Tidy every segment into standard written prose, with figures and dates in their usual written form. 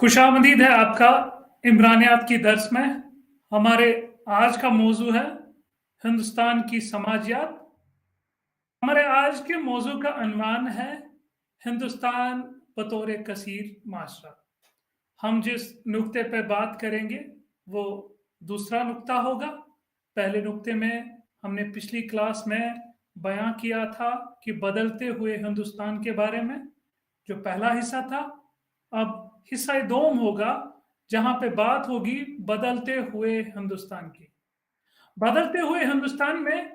खुशामदीद है आपका इमरानियात की दर्स में। हमारे आज का मौजू है हिंदुस्तान की समाजियात। हमारे आज के मौजू का अनवान है हिंदुस्तान बतौर कसीर माशरा। हम जिस नुक्ते पे बात करेंगे वो दूसरा नुक्ता होगा। पहले नुक्ते में हमने पिछली क्लास में बयां किया था कि बदलते हुए हिंदुस्तान के बारे में, जो पहला हिस्सा था। अब हिस्सा दोम होगा जहां पे बात होगी बदलते हुए हिंदुस्तान की। बदलते हुए हिंदुस्तान में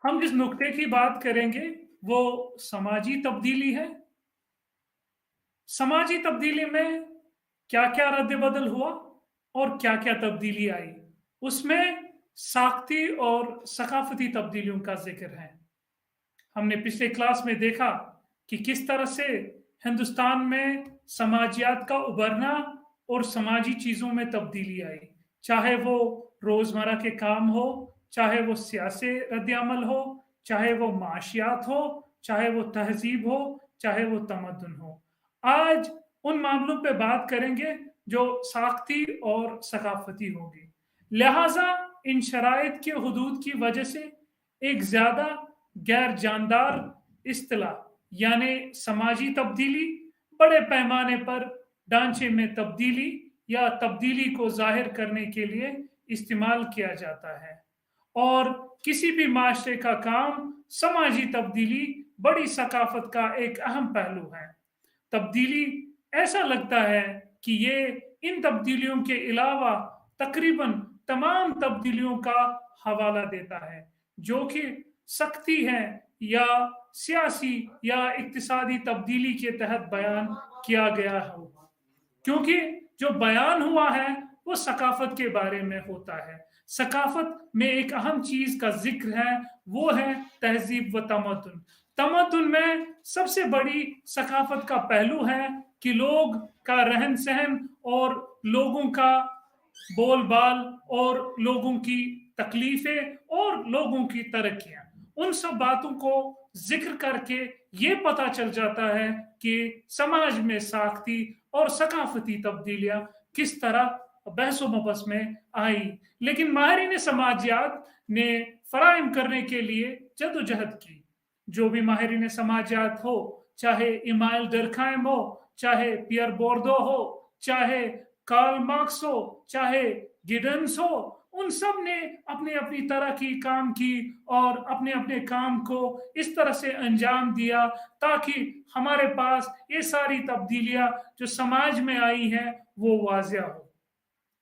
हम जिस नुक्ते की बात करेंगे वो समाजी तब्दीली है। समाजी तब्दीली में क्या क्या रद्द बदल हुआ और क्या क्या तब्दीली आई, उसमें साख्ती और सकाफती तब्दीलियों का जिक्र है। हमने पिछले क्लास में देखा कि किस तरह से हिंदुस्तान में समाजियात का उभरना और समाजी चीज़ों में तब्दीली आई, चाहे वो रोज़मर्रा के काम हो, चाहे वो सियासी रद्द-ए-अमल हो, चाहे वो माशियात हो, चाहे वो तहज़ीब हो, चाहे वो तमद्दुन हो। आज उन मामलों पे बात करेंगे जो साख्ती और सकाफती होगी। लिहाजा इन शराइत के हुदूद की वजह से एक ज़्यादा गैर जानदार इस्तिलाह यानी समाजी तब्दीली, बड़े पैमाने पर ढांचे में तब्दीली या तब्दीली को जाहिर करने के लिए इस्तेमाल किया जाता है। और किसी भी माशरे का काम समाजी तब्दीली बड़ी सकाफत का एक अहम पहलू है। तब्दीली ऐसा लगता है कि ये इन तब्दीलियों के अलावा तकरीबन तमाम तब्दीलियों का हवाला देता है जो कि सख्ती है या सियासी या इक्तिसादी तब्दीली के तहत बयान किया गया हो, क्योंकि जो बयान हुआ है वो सकाफत के बारे में होता है। सकाफत में एक अहम चीज का जिक्र है, वो है तहजीब व तमद्दुन। तमद्दुन में सबसे बड़ी सकाफत का पहलू है कि लोग का रहन सहन और लोगों का बोल बाल और लोगों की तकलीफें और लोगों की तरक्कियां, उन सब बातों को जिक्र करके ये पता चल जाता है कि समाज में साख्ती और सकाफती तब्दीलियां किस तरह बहसो मबस में आई। लेकिन माहिरीन समाजियात ने फराहम करने के लिए जदोजहद की। जो भी माहिरीन समाजियात हो, चाहे इमाइल डर्कहाइम हो, चाहे पियर बोर्दो हो, चाहे कार्ल मार्क्स हो, चाहे गिडन्स हो, उन सब ने अपने अपनी तरह की काम की और अपने अपने काम को इस तरह से अंजाम दिया ताकि हमारे पास ये सारी तब्दीलियां जो समाज में आई हैं वो वाज़िया हो।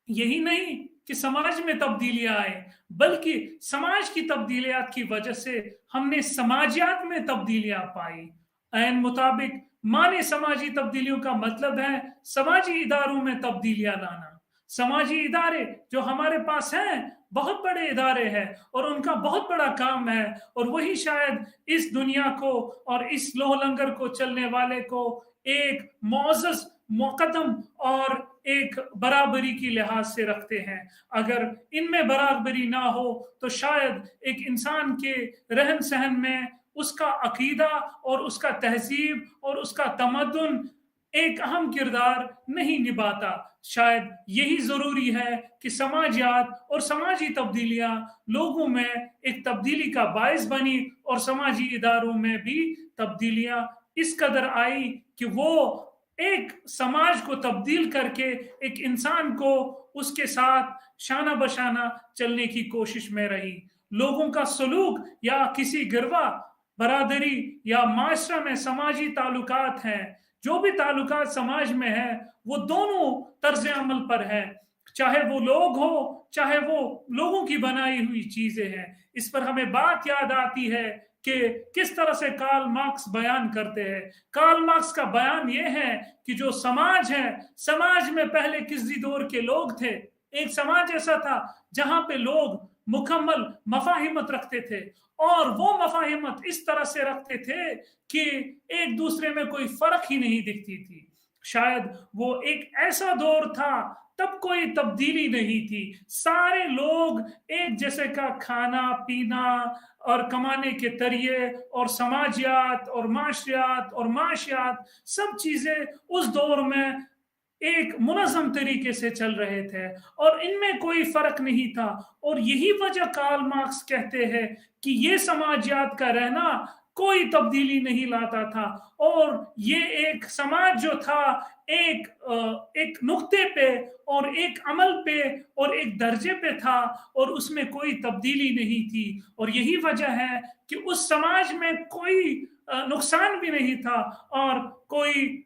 यही नहीं कि समाज में तब्दीलियां आए, बल्कि समाज की तब्दीलियात की वजह से हमने समाजियात में तब्दीलियां पाई। ऐन मुताबिक माने समाजी तब्दीलियों का मतलब है समाजी इदारों में तब्दीलियां लाना। समाजी इदारे जो हमारे पास हैं बहुत बड़े इदारे हैं और उनका बहुत बड़ा काम है, और वही शायद इस दुनिया को और इस लोह लंगर को चलने वाले को एक मुअज़्ज़ज़ मुक़द्दम और एक बराबरी की लिहाज से रखते हैं। अगर इनमें बराबरी ना हो तो शायद एक इंसान के रहन सहन में उसका अकीदा और उसका तहजीब और उसका तमद्दुन एक अहम किरदार नहीं निभाता। शायद यही जरूरी है कि समाजियात और समाजी तब्दीलियां लोगों में एक तब्दीली का बायस बनी और समाजी इदारों में भी तब्दीलियां इस कदर आई कि वो एक समाज को तब्दील करके एक इंसान को उसके साथ शाना बशाना चलने की कोशिश में रही। लोगों का सलूक या किसी गिरवा बरादरी या माशरा में समाजी ताल्लुकात हैं, जो भी ताल्लुकात समाज में है वो दोनों तर्ज अमल पर है, चाहे वो लोग हो चाहे वो लोगों की बनाई हुई चीजें हैं। इस पर हमें बात याद आती है कि किस तरह से कार्ल मार्क्स बयान करते हैं। कार्ल मार्क्स का बयान ये है कि जो समाज है, समाज में पहले किसी दौर के लोग थे। एक समाज ऐसा था जहां पे लोग मुकम्मल मफाहिमत रखते थे, और वो मफाहिमत इस तरह से रखते थे कि एक दूसरे में कोई फर्क ही नहीं दिखती थी। शायद वो एक ऐसा दौर था तब कोई तब्दीली नहीं थी, सारे लोग एक जैसे का खाना पीना और कमाने के तरीके और समाजियात और माशरियात और माशियात सब चीजें उस दौर में एक मुनज़्ज़म तरीके से चल रहे थे और इनमें कोई फ़र्क नहीं था। और यही वजह कार्ल मार्क्स कहते हैं कि ये समाजियात का रहना कोई तब्दीली नहीं लाता था, और ये एक समाज जो था एक नुक्ते पे और एक अमल पे और एक दर्जे पे था, और उसमें कोई तब्दीली नहीं थी। और यही वजह है कि उस समाज में कोई नुकसान भी नहीं था और कोई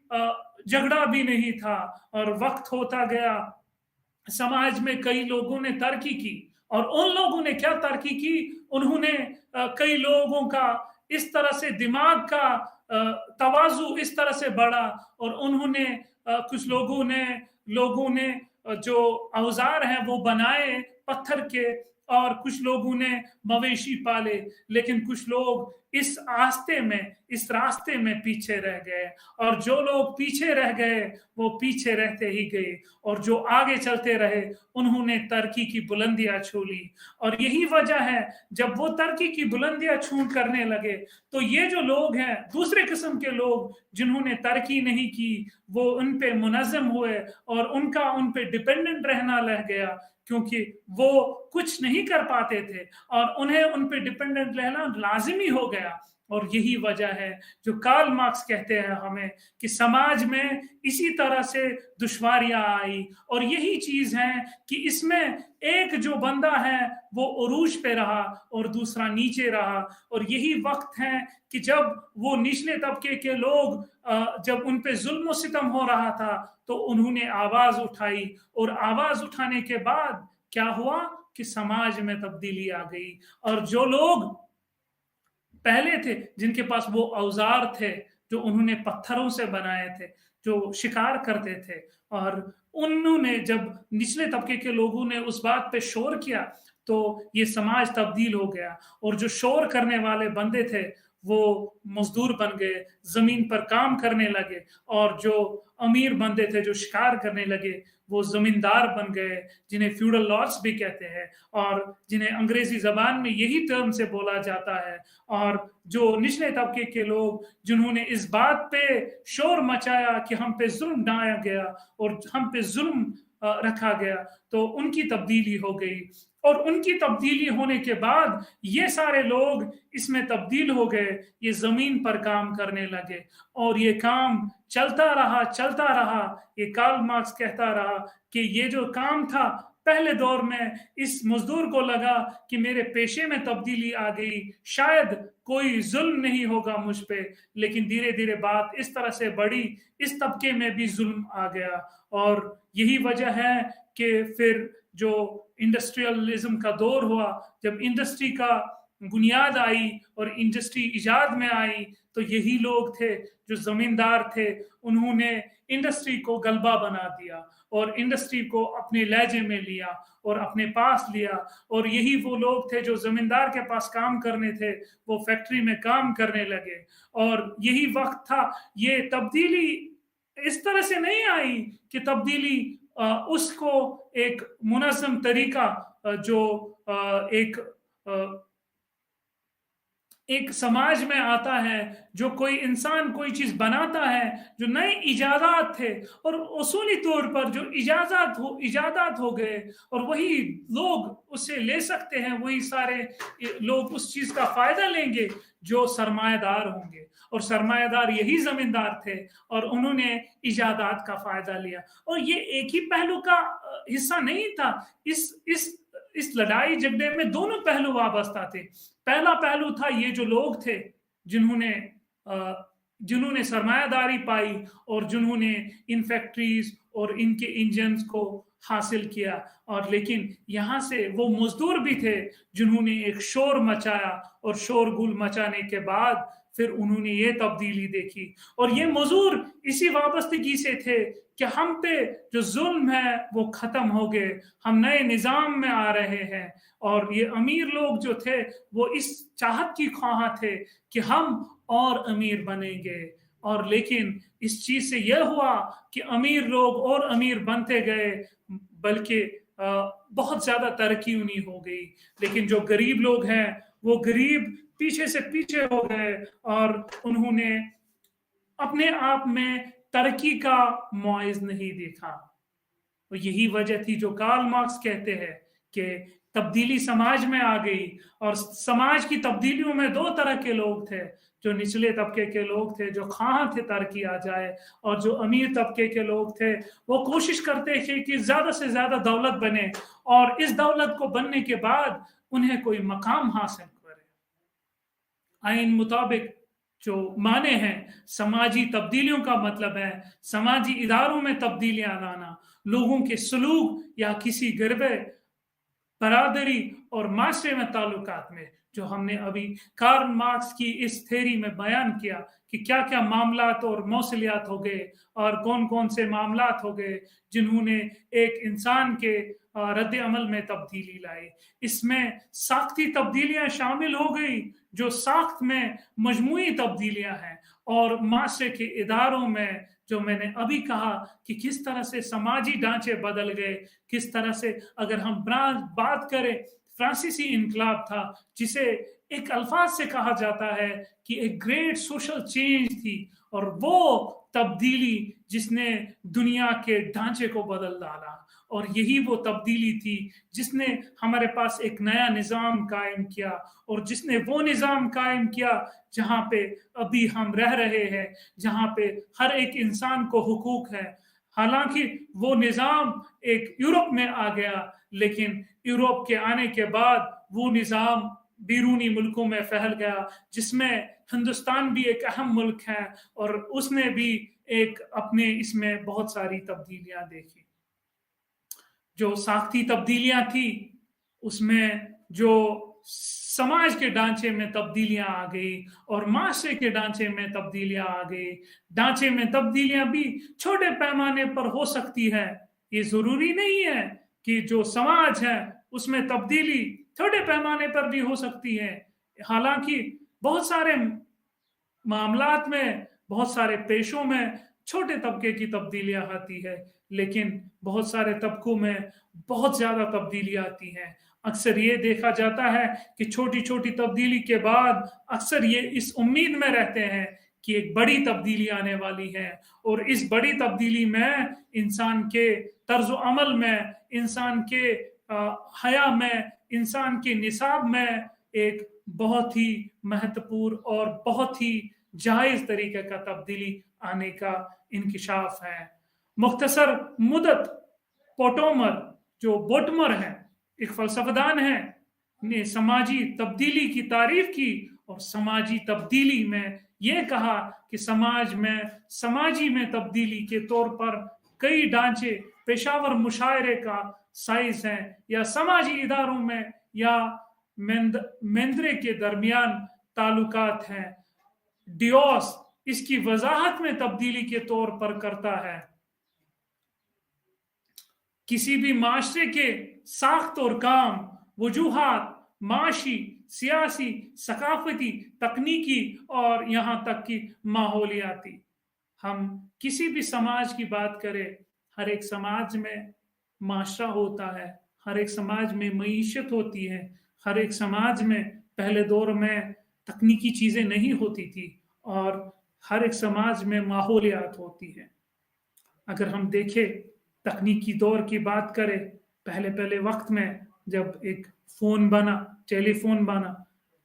झगड़ा भी नहीं था। और वक्त होता गया, समाज में कई लोगों ने तरक्की की, और उन लोगों ने क्या तरक्की की, उन्होंने कई लोगों का इस तरह से दिमाग का तवाज़ु इस तरह से बढ़ा, और उन्होंने कुछ लोगों ने जो औजार हैं वो बनाए पत्थर के, और कुछ लोगों ने मवेशी पाले। लेकिन कुछ लोग इस रास्ते में पीछे रह गए, और जो लोग पीछे रह गए वो पीछे रहते ही गए, और जो आगे चलते रहे उन्होंने तरक्की की बुलंदियां छू ली। और यही वजह है, जब वो तरक्की की बुलंदियां छू करने लगे, तो ये जो लोग हैं, दूसरे किस्म के लोग जिन्होंने तरक्की नहीं की, वो उन पे मुनज़्ज़म हुए और उनका उन पे डिपेंडेंट रहना लग गया, क्योंकि वो कुछ नहीं कर पाते थे और उन्हें उन पे डिपेंडेंट रहना लाजिमी हो गया। और यही वजह है जो कार्ल मार्क्स कहते हैं हमें कि समाज में इसी तरह से दुश्वारियां आई, और यही चीज है कि इसमें एक जो बंदा है वो उरूज पे रहा और दूसरा नीचे रहा। और यही वक्त है कि जब वो निचले तबके के लोग जब उन पे जुल्म सितम हो रहा था, तो उन्होंने आवाज उठाई, और आवाज उठाने के बाद क्या हुआ कि समाज में तब्दीली आ गई। और जो लोग पहले थे, जिनके पास वो औजार थे जो उन्होंने पत्थरों से बनाए थे, जो शिकार करते थे, और उन्होंने जब निचले तबके के लोगों ने उस बात पे शोर किया, तो ये समाज तब्दील हो गया। और जो शोर करने वाले बंदे थे वो मजदूर बन गए, जमीन पर काम करने लगे, और जो अमीर बंदे थे जो शिकार करने लगे वो जमींदार बन गए, जिन्हें फ्यूडल लॉर्ड्स भी कहते हैं, और जिन्हें अंग्रेजी जबान में यही टर्म से बोला जाता है। और जो निचले तबके के लोग जिन्होंने इस बात पे शोर मचाया कि हम पे जुल्म ढाया गया और हम पे जुल्म रखा गया, तो उनकी तब्दीली हो गई। और उनकी तब्दीली होने के बाद ये सारे लोग इसमें तब्दील हो गए, ये जमीन पर काम करने लगे, और ये काम चलता रहा। ये कार्ल मार्क्स कहता रहा कि ये जो काम था, पहले दौर में इस मजदूर को लगा कि मेरे पेशे में तब्दीली आ गई, शायद कोई जुल्म नहीं होगा मुझ पे, लेकिन धीरे धीरे बात इस तरह से बढ़ी, इस तबके में भी जुल्म आ गया। और यही वजह है कि फिर जो इंडस्ट्रियलिज्म का दौर हुआ, जब इंडस्ट्री का बुनियाद आई और इंडस्ट्री इजाद में आई, तो यही लोग थे जो जमींदार थे, उन्होंने इंडस्ट्री को गलबा बना दिया और इंडस्ट्री को अपने लहजे में लिया और अपने पास लिया। और यही वो लोग थे जो जमींदार के पास काम करने थे, वो फैक्ट्री में काम करने लगे। और यही वक्त था, ये तब्दीली इस तरह से नहीं आई कि तब्दीली उसको एक मुनज़्ज़म तरीका जो एक समाज में आता है, जो कोई इंसान कोई चीज बनाता है, जो नए इजादात थे, और उसूली तौर पर जो इजादात हो गए, और वही लोग उसे ले सकते हैं, वही सारे लोग उस चीज का फायदा लेंगे जो सरमायादार होंगे, और सरमायादार यही जमींदार थे, और उन्होंने इजादात का फायदा लिया। और ये एक ही पहलू का हिस्सा नहीं था, इस लड़ाई झगड़े में दोनों पहलू वाबस्ता थे। पहला पहलू था ये जो लोग थे जिन्होंने सरमायादारी पाई और जिन्होंने इन फैक्ट्रीज और इनके इंजन्स को हासिल किया, और लेकिन यहाँ से वो मजदूर भी थे जिन्होंने एक शोर मचाया, और शोरगुल मचाने के बाद फिर उन्होंने ये तब्दीली देखी। और ये मजदूर इसी वाबस्तगी से थे कि हम पे जो जुल्म है वो खत्म हो गए, हम नए निजाम में आ रहे हैं। और ये अमीर लोग जो थे वो इस चाहत की ख्वाह थे कि हम और अमीर बनेंगे, और लेकिन इस चीज से यह हुआ कि अमीर लोग और अमीर बनते गए, बल्कि बहुत ज्यादा तरक्की उन्हीं हो गई। लेकिन जो गरीब लोग हैं वो गरीब पीछे से पीछे हो गए, और उन्होंने अपने आप में तरक्की का मुआइज नहीं देखा। और यही वजह थी जो कार्ल मार्क्स कहते हैं कि तब्दीली समाज में आ गई, और समाज की तब्दीलियों में दो तरह के लोग थे। जो निचले तबके के लोग थे जो ख्वाह थे तरक्की आ जाए, और जो अमीर तबके के लोग थे वो कोशिश करते थे कि ज्यादा से ज्यादा दौलत बने, और इस दौलत को बनने के बाद उन्हें कोई मकाम हासिल करे। आइन मुताबिक जो माने हैं समाजी तब्दीलियों का मतलब है समाजी इदारों में तब्दीलियां लाना, लोगों के सलूक या किसी गिरवे बरादरी और माशरे में ताल्लुकात में। जो हमने अभी कार्ल मार्क्स की इस थ्योरी में बयान किया कि क्या क्या मामलात और मौसलियात हो गए और कौन कौन से मामलात हो गए जिन्होंने एक इंसान के रद्द अमल में तब्दीली लाई। इसमें साख्ती तब्दीलियां शामिल हो गई जो साख्त में मजमूई तब्दीलियां हैं, और माशरे के इदारों में जो मैंने अभी कहा कि किस तरह से समाजी ढांचे बदल गए, किस तरह से अगर हम बात करें फ्रांसीसी इनकलाब था जिसे एक अल्फाज से कहा जाता है कि एक ग्रेट सोशल चेंज थी, और वो तब्दीली जिसने दुनिया के ढांचे को बदल डाला, और यही वो तब्दीली थी जिसने हमारे पास एक नया निज़ाम कायम किया, और जिसने वो निज़ाम कायम किया जहाँ पे अभी हम रह रहे हैं, जहाँ पे हर एक इंसान को हुकूक है। हालांकि वो निज़ाम एक यूरोप में आ गया, लेकिन यूरोप के आने के बाद वो निज़ाम बैरूनी मुल्कों में फैल गया, जिसमें हिंदुस्तान भी एक अहम मुल्क है, और उसने भी एक अपने इसमें बहुत सारी तब्दीलियां देखी। जो साख्ती तब्दीलियां थी उसमें जो समाज के ढांचे में तब्दीलियां आ गई और माशरे के ढांचे में तब्दीलियां आ गई। ढांचे में तब्दीलियां भी छोटे पैमाने पर हो सकती है, ये जरूरी नहीं है कि जो समाज है उसमें तब्दीली छोटे पैमाने पर भी हो सकती है। हालांकि बहुत सारे मामलात में, बहुत सारे पेशों में छोटे तबके की तब्दीलियां आती है, लेकिन बहुत सारे तबकों में बहुत ज्यादा तब्दीली आती है। अक्सर ये देखा जाता है कि छोटी छोटी तब्दीली के बाद अक्सर ये इस उम्मीद में रहते हैं कि एक बड़ी तब्दीली आने वाली है, और इस बड़ी तब्दीली में इंसान के तर्ज अमल में, इंसान के हया में, इंसान के निसाब में एक बहुत ही महत्वपूर्ण और बहुत ही जायज तरीके का तब्दीली आने का इंकिशाफ है। मुख्तसर मुद्दत पोटोमर जो बोटमर है, एक फलसफादान है, ने समाजी तब्दीली की तारीफ की, और समाजी तब्दीली में यह कहा कि समाज में समाजी में तब्दीली के तौर पर कई ढांचे पेशावर मुशायरे का साइज है, या समाजी इदारों में या मेंदरे के दरमियान ताल्लुकात हैं। डियोस इसकी वजाहत में तब्दीली के तौर पर करता है। किसी भी माशरे के साख्त और काम, वजूहात, माशी, सियासी, सकाफती, तकनीकी और यहां तक कि माहौलियाती। हम किसी भी समाज की बात करें, हर एक समाज में माशरा होता है, हर एक समाज में मईशत होती है, हर एक समाज में पहले दौर में तकनीकी चीजें नहीं होती थी, और हर एक समाज में माहौलियात होती है। अगर हम देखें तकनीकी दौर की बात करें, पहले पहले वक्त में जब एक फोन बना, टेलीफोन बना,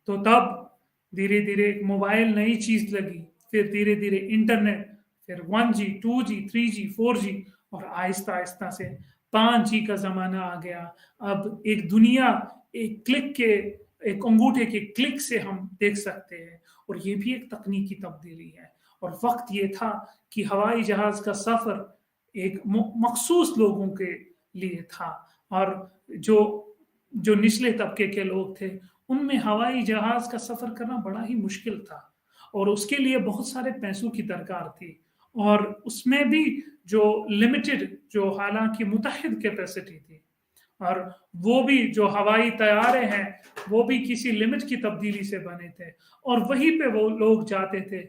तो तब धीरे धीरे मोबाइल नई चीज लगी, फिर धीरे धीरे इंटरनेट, फिर 1G, 2G, 3G, 4G, और आहिस्ता आहिस्ता से 5G का जमाना आ गया। अब एक दुनिया एक क्लिक के, एक अंगूठे के क्लिक से हम देख सकते हैं, और ये भी एक तकनीकी तब्दीली है। और वक्त ये था कि हवाई जहाज का सफर एक मखसूस लोगों के लिए था, और जो निचले तबके के लोग थे उनमें हवाई जहाज का सफर करना बड़ा ही मुश्किल था, और उसके लिए बहुत सारे पैसों की दरकार थी, और उसमें भी जो लिमिटेड, जो हालांकि मुतहद कैपेसिटी थी, और वो भी जो हवाई तैयारे हैं वो भी किसी लिमिट की तब्दीली से बने थे, और वहीं पे वो लोग जाते थे,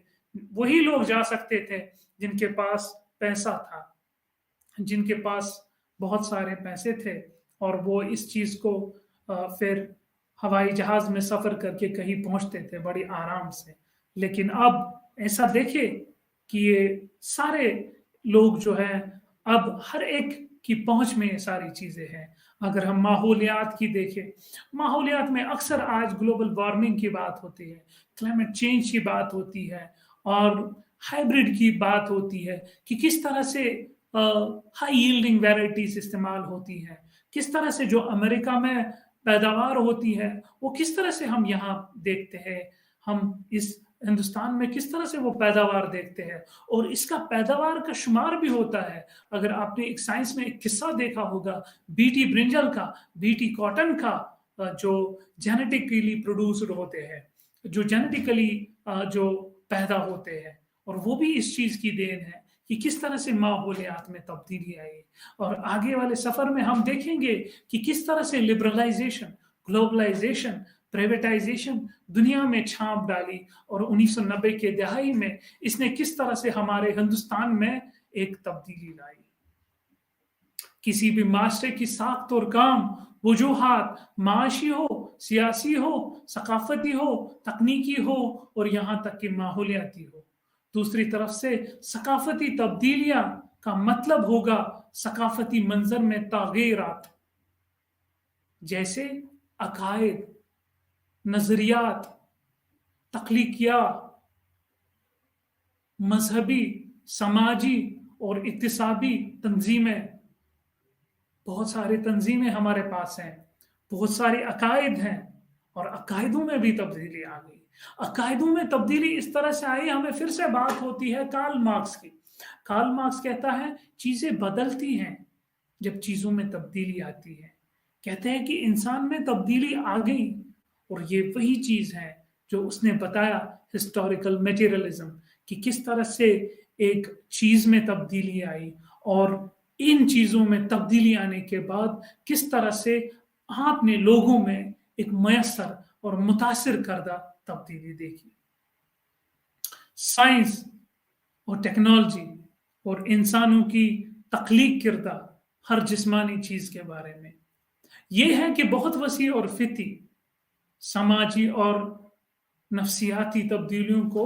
वही लोग जा सकते थे जिनके पास पैसा था, जिनके पास बहुत सारे पैसे थे, और वो इस चीज को फिर हवाई जहाज में सफर करके कहीं पहुंचते थे बड़ी आराम से। लेकिन अब ऐसा देखे कि ये सारे लोग जो है अब हर एक की पहुंच में ये सारी चीजें हैं। अगर हम माहौलियात की देखें, माहौलियात में अक्सर आज ग्लोबल वार्मिंग की बात होती है, क्लाइमेट चेंज की बात होती है, और हाइब्रिड की बात होती है कि किस तरह से हाई यील्डिंग वैराइटीज इस्तेमाल होती हैं, किस तरह से जो अमेरिका में पैदावार होती है वो किस तरह से हम यहाँ देखते हैं, हम इस हिंदुस्तान में किस तरह से वो पैदावार देखते हैं, और इसका पैदावार का शुमार भी होता है। अगर आपने एक साइंस में एक किस्सा देखा होगा बीटी ब्रिंजल का, बीटी कॉटन का, जो जेनेटिकली प्रोड्यूस्ड होते हैं, जो जेनेटिकली जो पैदा होते हैं, और वो भी इस चीज की देन है कि किस तरह से माहौलियात में तब्दीली आई। और आगे वाले सफर में हम देखेंगे कि किस तरह से लिबरलाइजेशन, ग्लोबलाइजेशन, प्राइवेटाइजेशन दुनिया में छाप डाली, और 1990 के दहाई में इसने किस तरह से हमारे हिंदुस्तान में एक तब्दीली लाई। किसी भी माशरे की साख्त और काम, वजूहात माशी हो, सियासी हो, सकाफती हो, तकनीकी हो, और यहां तक कि माहौलियाती हो। दूसरी तरफ से सकाफती तब्दीलियां का मतलब होगा सकाफती मंजर में तागीरात, जैसे अकायद, नजरियात, तख्लीकिया, मजहबी, समाजी और इक्तिसादी तंजीमें। बहुत सारी तंजीमें हमारे पास हैं, बहुत सारे अकायद हैं, और अकायदों में भी तब्दीली आ गई। अकायदों में तब्दीली इस तरह से आई, हमें फिर से बात होती है कार्ल मार्क्स की। कार्ल मार्क्स कहता है चीजें बदलती हैं जब चीजों में तब्दीली आती है। कहते हैं कि इंसान में तब्दीली आ गई, और ये वही चीज है जो उसने बताया हिस्टोरिकल मटेरियलिज्म, कि किस तरह से एक चीज में तब्दीली आई, और इन चीजों में तब्दीली आने के बाद किस तरह से आपने लोगों में एक मयसर और मुतासिर करदा तब्दीली देखी। साइंस और टेक्नोलॉजी और इंसानों की तख्लीक किरदा हर जिस्मानी चीज के बारे में यह है कि बहुत वसी और फिती समाजी और नफ्सियाती तब्दीलियों को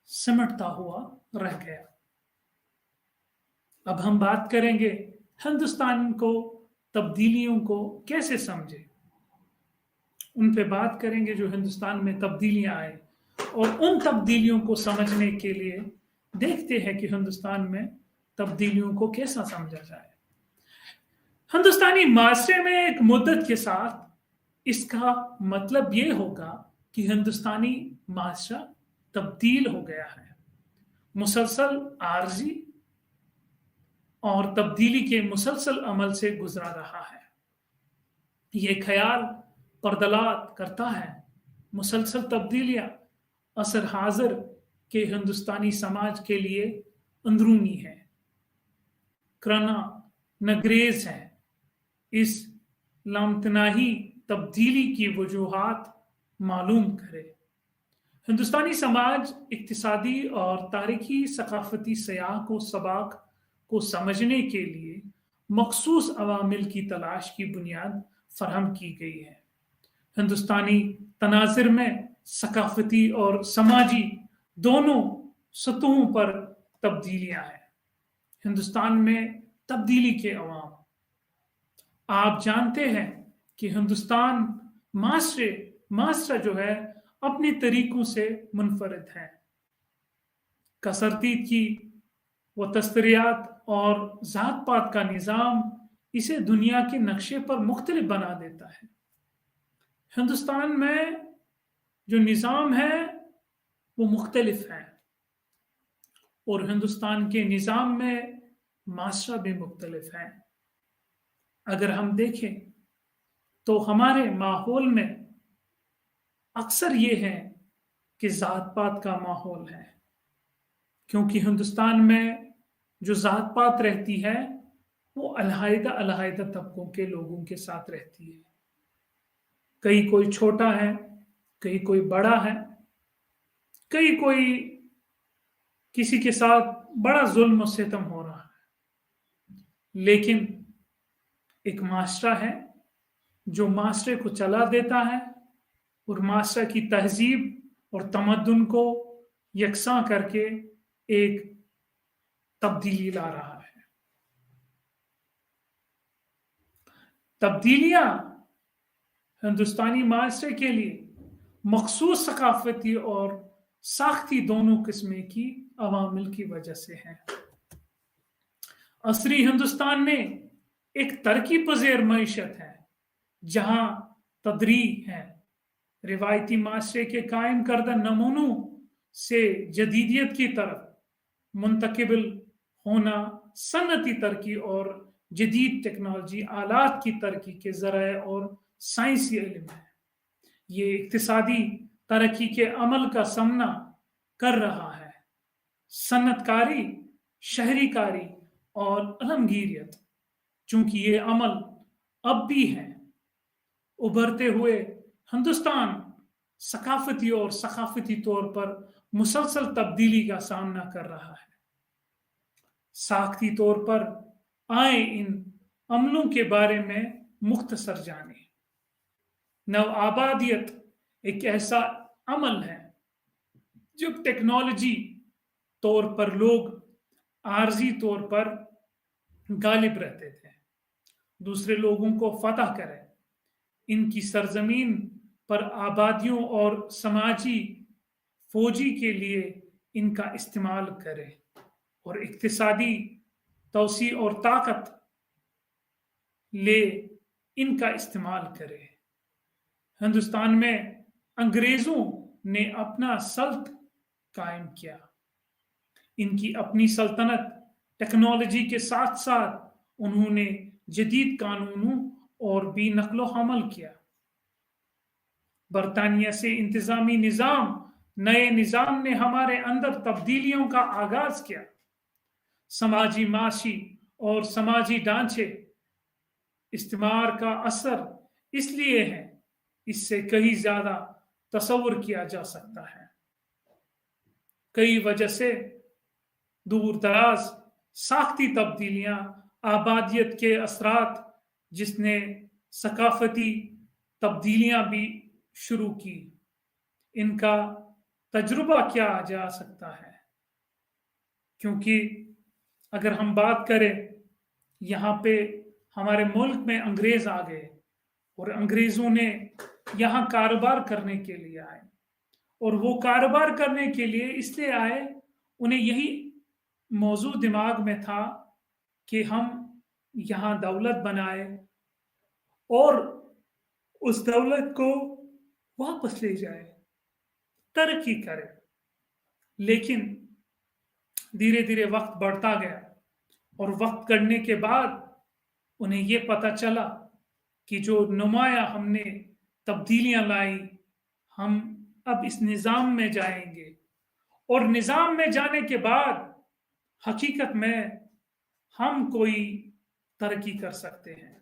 सिमटता हुआ रह गया। अब हम बात करेंगे हिंदुस्तान को तब्दीलियों को कैसे समझे, उन पे बात करेंगे जो हिंदुस्तान में तब्दीलियां आए, और उन तब्दीलियों को समझने के लिए देखते हैं कि हिंदुस्तान में तब्दीलियों को कैसा समझा जाए। हिंदुस्तानी माशरे में एक मुद्दत के साथ इसका मतलब ये होगा कि हिंदुस्तानी माशरा तब्दील हो गया है, मुसलसल आर्जी और तब्दीली के मुसलसल अमल से गुजरा रहा है। ये ख्याल परदलात करता है मुसलसल तब्दीलियां असर हाजिर के हिंदुस्तानी समाज के लिए अंदरूनी है, करना नगरेज है। इस लामतनाही तब्दीली की वजूहात मालूम करे। हिंदुस्तानी समाज इक्तिसादी और तारीखी सकाफती सयाह को सबाक को समझने के लिए मखसूस अवामिल की तलाश की बुनियाद फराहम की गई है। हिंदुस्तानी तनाजिर में सकाफती और समाजी दोनों सतहों पर तब्दीलियां हैं। हिंदुस्तान में तब्दीली के अवाम, आप जानते हैं कि हिंदुस्तान माशरा जो है अपने तरीकों से मुनफरद है। कसरती की वो तस्तरियात और जात पात का निज़ाम इसे दुनिया के नक्शे पर मुख्तलिफ बना देता है। हिंदुस्तान में जो निज़ाम है वो मुख्तलिफ है, और हिंदुस्तान के निज़ाम में माशरा भी मुख्तलिफ है। अगर हम देखें तो हमारे माहौल में अक्सर ये है कि जात पात का माहौल है, क्योंकि हिंदुस्तान में जो जात पात रहती है वो अलहायदा अलहायदा तबकों के लोगों के साथ रहती है। कई कोई छोटा है, कई कोई बड़ा है, कई कोई किसी के साथ बड़ा जुल्म और सितम हो रहा है। लेकिन एक माशरा है जो माशरे को चला देता है, और माशरा की तहजीब और तमद्दुन को यकसा करके एक तब्दीली ला रहा है। तब्दीलियां हिंदुस्तानी माशरे के लिए मखसूस सकाफती और साख्ती दोनों किस्म की अवामिल की वजह से हैं। असरी हिंदुस्तान में एक तरक्की पज़ीर मईशत है जहां तदरी है, रिवायती माशरे के कायम करदा नमूनों से जदीदियत की तरफ मुंतकिल होना सनती तरक्की और जदीद टेक्नोलॉजी आलात की तरक्की के ज़राए और साइंसी इल्म है। ये इक्तिसादी तरक्की के अमल का सामना कर रहा है। सन्नतकारी, शहरीकारी और अलमगीरियत, चूंकि ये अमल अब भी हैं, उभरते हुए हिंदुस्तान सकाफती और सकाफती तौर पर मुसलसल तब्दीली का सामना कर रहा है। साख्ती तौर पर आए इन अमलों के बारे में मुख्तसर जाने। नव आबादियत एक ऐसा अमल है जब टेक्नोलॉजी तौर पर लोग आर्जी तौर पर गालिब रहते थे, दूसरे लोगों को फतह करें, इनकी सरजमीन पर आबादियों और समाजी फौजी के लिए इनका इस्तेमाल करें और इक्तिसादी तौसी और ताकत ले इनका इस्तेमाल करें। हिंदुस्तान में अंग्रेजों ने अपना सल्त कायम किया। इनकी अपनी सल्तनत टेक्नोलॉजी के साथ साथ उन्होंने जदीद कानूनों और भी नकलो हमल किया। बरतानिया से इंतजामी निज़ाम, नए निज़ाम ने हमारे अंदर तब्दीलियों का आगाज किया। समाजी, माशी और समाजी ढांचे इस्तेमार का असर इसलिए है, इससे कहीं ज्यादा तसव्वुर किया जा सकता है। कई वजह से दूर दराज साख्ती तब्दीलियां, आबादियत के असरात, जिसने सकाफती तब्दीलियां भी शुरू की, इनका तजुर्बा किया जा सकता है। क्योंकि अगर हम बात करें, यहाँ पे हमारे मुल्क में अंग्रेज आ गए और अंग्रेजों ने यहाँ कारोबार करने के लिए आए, और वो कारोबार करने के लिए इसलिए आए, उन्हें यही मौजू दिमाग में था कि हम यहाँ दौलत बनाए और उस दौलत को वापस ले जाए, तरक्की करें। लेकिन धीरे धीरे वक्त बढ़ता गया और वक्त करने के बाद उन्हें ये पता चला कि जो नुमाया हमने तब्दीलियां लाई, हम अब इस निज़ाम में जाएंगे, और निज़ाम में जाने के बाद हकीकत में हम कोई तरक्की कर सकते हैं।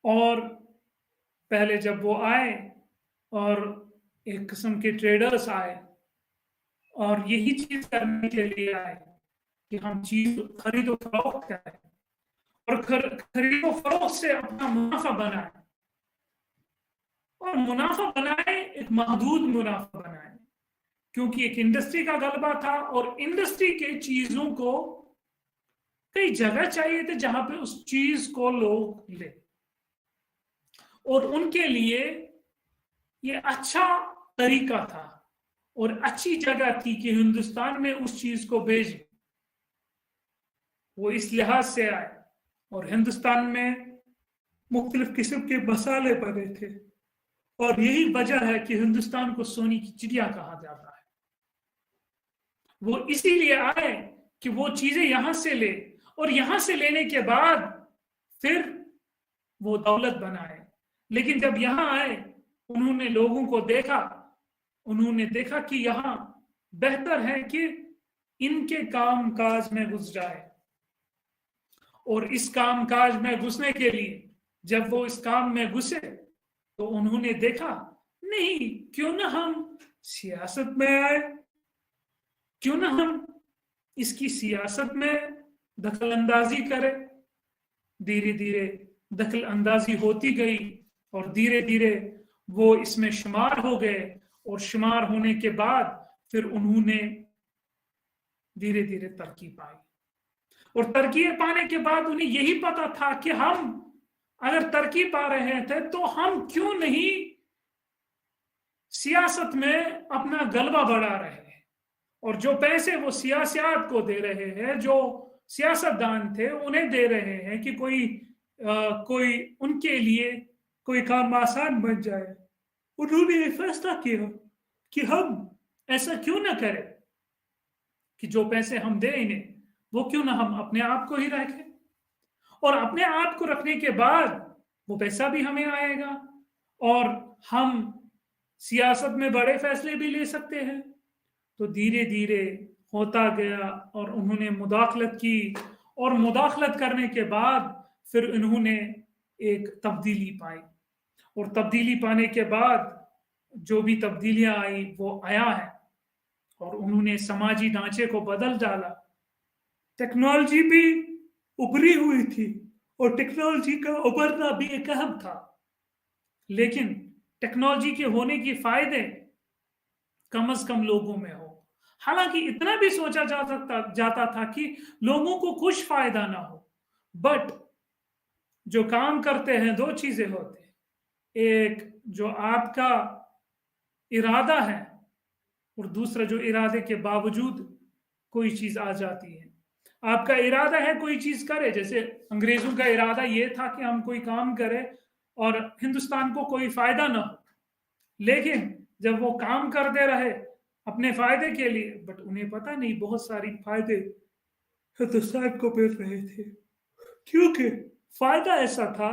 और पहले जब वो आए और एक किस्म के ट्रेडर्स आए और यही चीज करने के लिए आए कि हम चीज खरीदो फरोख्त करें और खरीदो फरोख्त से अपना मुनाफा बनाए, और मुनाफा बनाए, एक महदूद मुनाफा बनाए, क्योंकि एक इंडस्ट्री का गलबा था और इंडस्ट्री के चीजों को कई जगह चाहिए थे जहां पे उस चीज को लोग ले, और उनके लिए ये अच्छा तरीका था और अच्छी जगह थी कि हिंदुस्तान में उस चीज को भेजें। वो इस लिहाज से आए, और हिंदुस्तान में मुख्तलिफ किस्म के मसाले बने थे, और यही वजह है कि हिंदुस्तान को सोने की चिड़िया कहा जाता है। वो इसीलिए आए कि वो चीजें यहां से ले, और यहां से लेने के बाद फिर वो दौलत बनाए। लेकिन जब यहां आए, उन्होंने लोगों को देखा, उन्होंने देखा कि यहां बेहतर है कि इनके काम काज में घुस जाए, और इस काम काज में घुसने के लिए जब वो इस काम में घुसे तो उन्होंने देखा, नहीं, क्यों ना हम सियासत में आए, क्यों ना हम इसकी सियासत में दखल अंदाजी करें। धीरे धीरे दखल अंदाजी होती गई और धीरे धीरे वो इसमें शुमार हो गए, और शुमार होने के बाद फिर उन्होंने धीरे धीरे तरक्की पाई। और तरक्की पाने के बाद उन्हें यही पता था कि हम अगर तरक्की पा रहे थे तो हम क्यों नहीं सियासत में अपना गलबा बढ़ा रहे हैं, और जो पैसे वो सियासत को दे रहे हैं, जो सियासतदान थे उन्हें दे रहे हैं कि कोई उनके लिए कोई काम आसान बन जाए। उन्होंने ये फैसला किया कि हम ऐसा क्यों ना करें कि जो पैसे हम दे इन्हें वो क्यों ना हम अपने आप को ही रखें, और अपने आप को रखने के बाद वो पैसा भी हमें आएगा और हम सियासत में बड़े फैसले भी ले सकते हैं। तो धीरे धीरे होता गया और उन्होंने मुदाखलत की, और मुदाखलत करने के बाद फिर उन्होंने एक तब्दीली पाई, और तब्दीली पाने के बाद जो भी तब्दीलियां आई वो आया है, और उन्होंने समाजी ढांचे को बदल डाला। टेक्नोलॉजी भी उभरी हुई थी और टेक्नोलॉजी का उभरना भी एक अहम था, लेकिन टेक्नोलॉजी के होने के फायदे कम से कम लोगों में हो। हालांकि इतना भी सोचा जाता था कि लोगों को कुछ फायदा ना हो, बट जो काम करते हैं दो चीजें होती हैं, एक जो आपका इरादा है और दूसरा जो इरादे के बावजूद कोई चीज आ जाती है। आपका इरादा है कोई चीज करे, जैसे अंग्रेजों का इरादा ये था कि हम कोई काम करें और हिंदुस्तान को कोई फायदा ना हो, लेकिन जब वो काम करते रहे अपने फायदे के लिए, बट उन्हें पता नहीं बहुत सारी फायदे हिंदुस्तान को मिल रहे थे, क्योंकि फायदा ऐसा था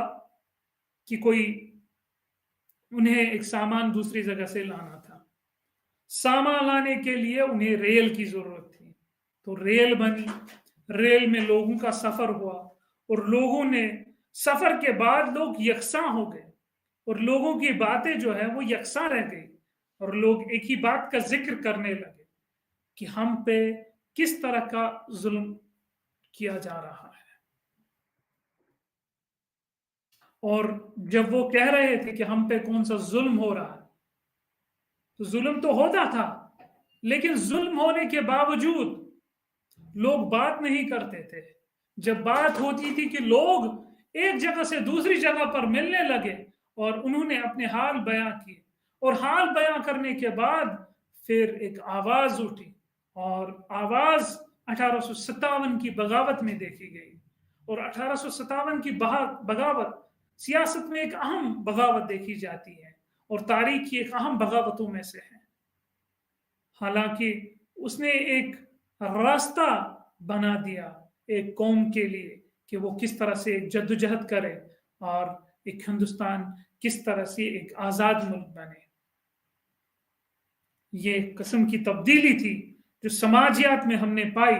कि कोई उन्हें एक सामान दूसरी जगह से लाना था। सामान लाने के लिए उन्हें रेल की जरूरत थी, तो रेल बनी, रेल में लोगों का सफर हुआ, और लोगों ने सफर के बाद लोग यकसां हो गए, और लोगों की बातें जो है वो यकसां रह गई, और लोग एक ही बात का जिक्र करने लगे कि हम पे किस तरह का जुल्म किया जा रहा है। और जब वो कह रहे थे कि हम पे कौन सा जुल्म हो रहा है, तो जुल्म तो होता था, लेकिन जुल्म होने के बावजूद लोग बात नहीं करते थे। जब बात होती थी कि लोग एक जगह से दूसरी जगह पर मिलने लगे और उन्होंने अपने हाल बयां किए, और हाल बयां करने के बाद फिर एक आवाज उठी, और आवाज 1857 की बगावत में देखी गई। और 1857 की बगावत सियासत में एक अहम बगावत देखी जाती है और तारीख की एक अहम बगावतों में से है। हालांकि उसने एक रास्ता बना दिया एक कौम के लिए कि वो किस तरह से एक जद्दोजहद करे और एक हिंदुस्तान किस तरह से एक आजाद मुल्क बने। ये किस्म की तब्दीली थी जो समाजियात में हमने पाई,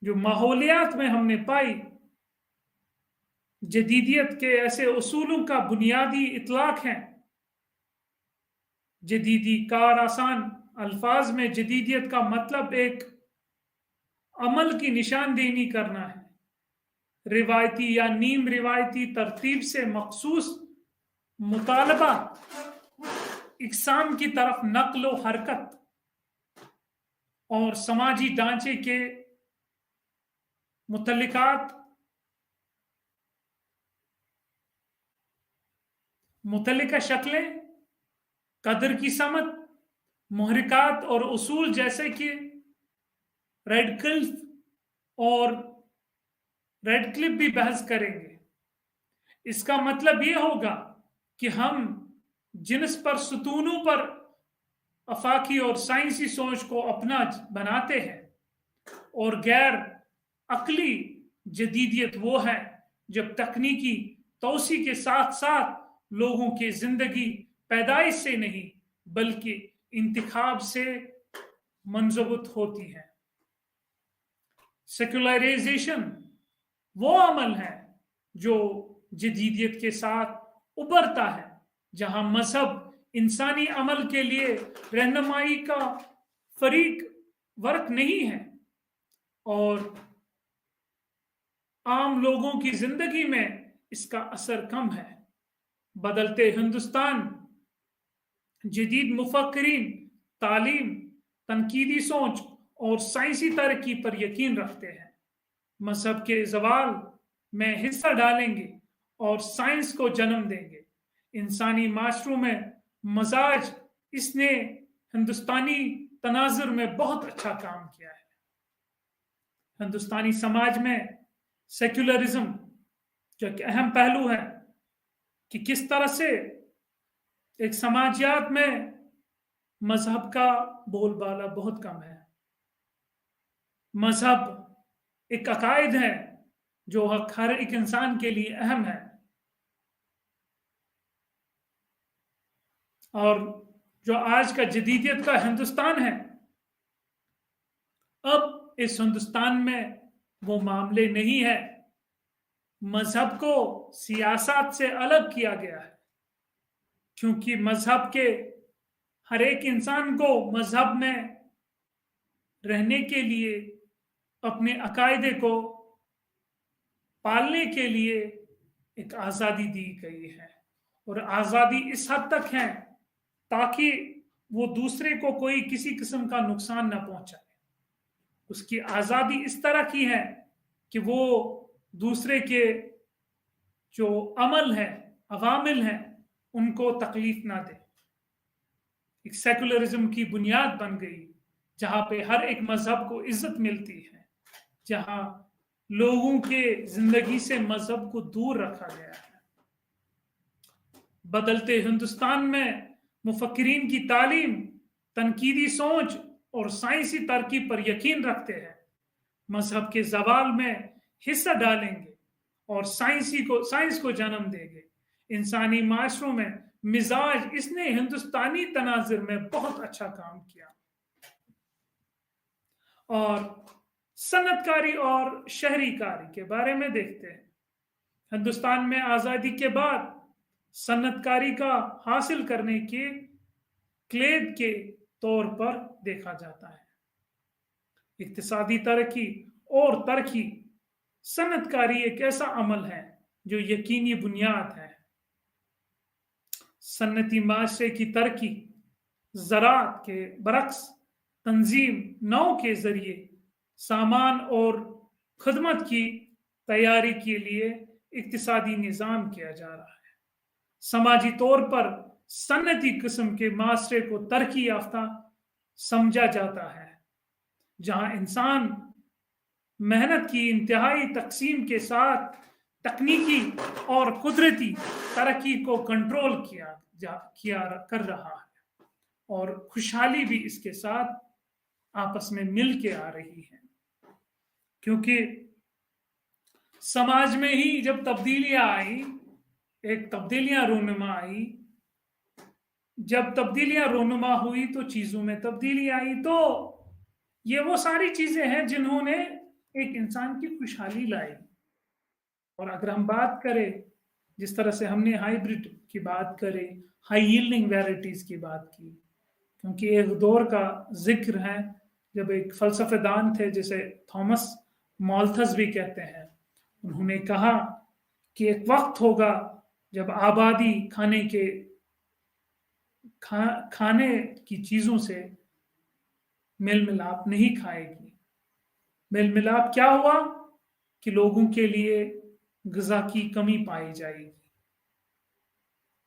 जो माहौलियात में हमने पाई। जदीदियत के ऐसे उसूलों का बुनियादी इतलाक है। जदीदी कार आसान अल्फाज में जदीदियत का मतलब एक अमल की निशानदेही करना है, रिवायती या नीम रिवायती तरतीब से मखसूस मुतालबा इकसाम की तरफ नक्लो हरकत और समाजी ढांचे के मुतल्लिका शक्लें, कदर की समझ, मुहरिकात और उसूल जैसे कि रेडक्लिफ भी बहस करेंगे। इसका मतलब यह होगा कि हम जिन्स पर सुतूनों पर अफाकी और साइंसी सोच को अपना बनाते हैं, और गैर अकली जदीदियत वो है जब तकनीकी तोसी के साथ साथ लोगों की जिंदगी पैदाइश से नहीं बल्कि इंतिखाब से मंजबूत होती है। सेकुलराइजेशन वो अमल है जो जदीदियत के साथ उभरता है, जहां मजहब इंसानी अमल के लिए रहनुमाई का फरीक वर्क नहीं है और आम लोगों की जिंदगी में इसका असर कम है। बदलते हिंदुस्तान, जदीद मुफक्किरीन, तालीम, तनकीदी सोच اور سائنسی ترقی پر یقین رکھتے ہیں، مذہب کے زوال میں حصہ ڈالیں گے اور سائنس کو جنم دیں گے۔ انسانی معاشروں میں مزاج، اس نے ہندوستانی تناظر میں بہت اچھا کام کیا ہے۔ ہندوستانی سماج میں سیکولرزم جو ایک اہم پہلو ہے کہ کس طرح سے ایک سماجیات میں مذہب کا بول بالا بہت کم ہے۔ مذہب ایک عقائد ہے جو ہر ایک انسان کے لیے اہم ہے، اور جو آج کا جدیدیت کا ہندوستان ہے، اب اس ہندوستان میں وہ معاملے نہیں ہے۔ مذہب کو سیاست سے الگ کیا گیا ہے، کیونکہ مذہب کے ہر ایک انسان کو مذہب میں رہنے کے لیے، اپنے عقائد کو پالنے کے لیے ایک آزادی دی گئی ہے، اور آزادی اس حد تک ہے تاکہ وہ دوسرے کو کوئی کسی قسم کا نقصان نہ پہنچائے۔ اس کی آزادی اس طرح کی ہے کہ وہ دوسرے کے جو عمل ہے، عوامل ہیں، ان کو تکلیف نہ دے۔ ایک سیکولرزم کی بنیاد بن گئی جہاں پہ ہر ایک مذہب کو عزت ملتی ہے، جہاں لوگوں کے زندگی سے مذہب کو دور رکھا گیا ہے۔ بدلتے ہندوستان میں مفکرین کی تعلیم، تنقیدی سوچ اور سائنسی ترقی پر یقین رکھتے ہیں، مذہب کے زوال میں حصہ ڈالیں گے اور سائنس کو جنم دیں گے۔ انسانی معاشروں میں مزاج، اس نے ہندوستانی تناظر میں بہت اچھا کام کیا۔ اور صنعت کاری اور شہری کاری کے بارے میں دیکھتے ہیں۔ ہندوستان میں آزادی کے بعد صنعت کاری کا حاصل کرنے کے کلید کے طور پر دیکھا جاتا ہے۔ اقتصادی ترقی اور ترقی، صنعت کاری ایک ایسا عمل ہے جو یقینی بنیاد ہے۔ صنعتی معاشرے کی ترقی زراعت کے برعکس تنظیم نو کے ذریعے سامان اور خدمت کی تیاری کے لیے اقتصادی نظام کیا جا رہا ہے۔ سماجی طور پر صنعتی قسم کے معاشرے کو ترقی یافتہ سمجھا جاتا ہے، جہاں انسان محنت کی انتہائی تقسیم کے ساتھ تکنیکی اور قدرتی ترقی کو کنٹرول کر رہا ہے، اور خوشحالی بھی اس کے ساتھ آپس میں مل کے آ رہی ہے۔ کیونکہ سماج میں ہی جب تبدیلیاں آئی، ایک تبدیلیاں رونما آئی، جب تبدیلیاں رونما ہوئی تو چیزوں میں تبدیلی آئی۔ تو یہ وہ ساری چیزیں ہیں جنہوں نے ایک انسان کی خوشحالی لائی۔ اور اگر ہم بات کریں، جس طرح سے ہم نے ہائیبرڈ کی بات کرے، ہائی ییلڈنگ ویرائٹیز کی بات کی، کیونکہ ایک دور کا ذکر ہے جب ایک فلسفہ دان تھے جسے تھامس مالتھس بھی کہتے ہیں، انہوں نے کہا کہ ایک وقت ہوگا جب آبادی کھانے کی چیزوں سے میل ملاپ نہیں کھائے گی۔ میل ملاپ کیا ہوا کہ لوگوں کے لیے غذا کی کمی پائی جائے گی،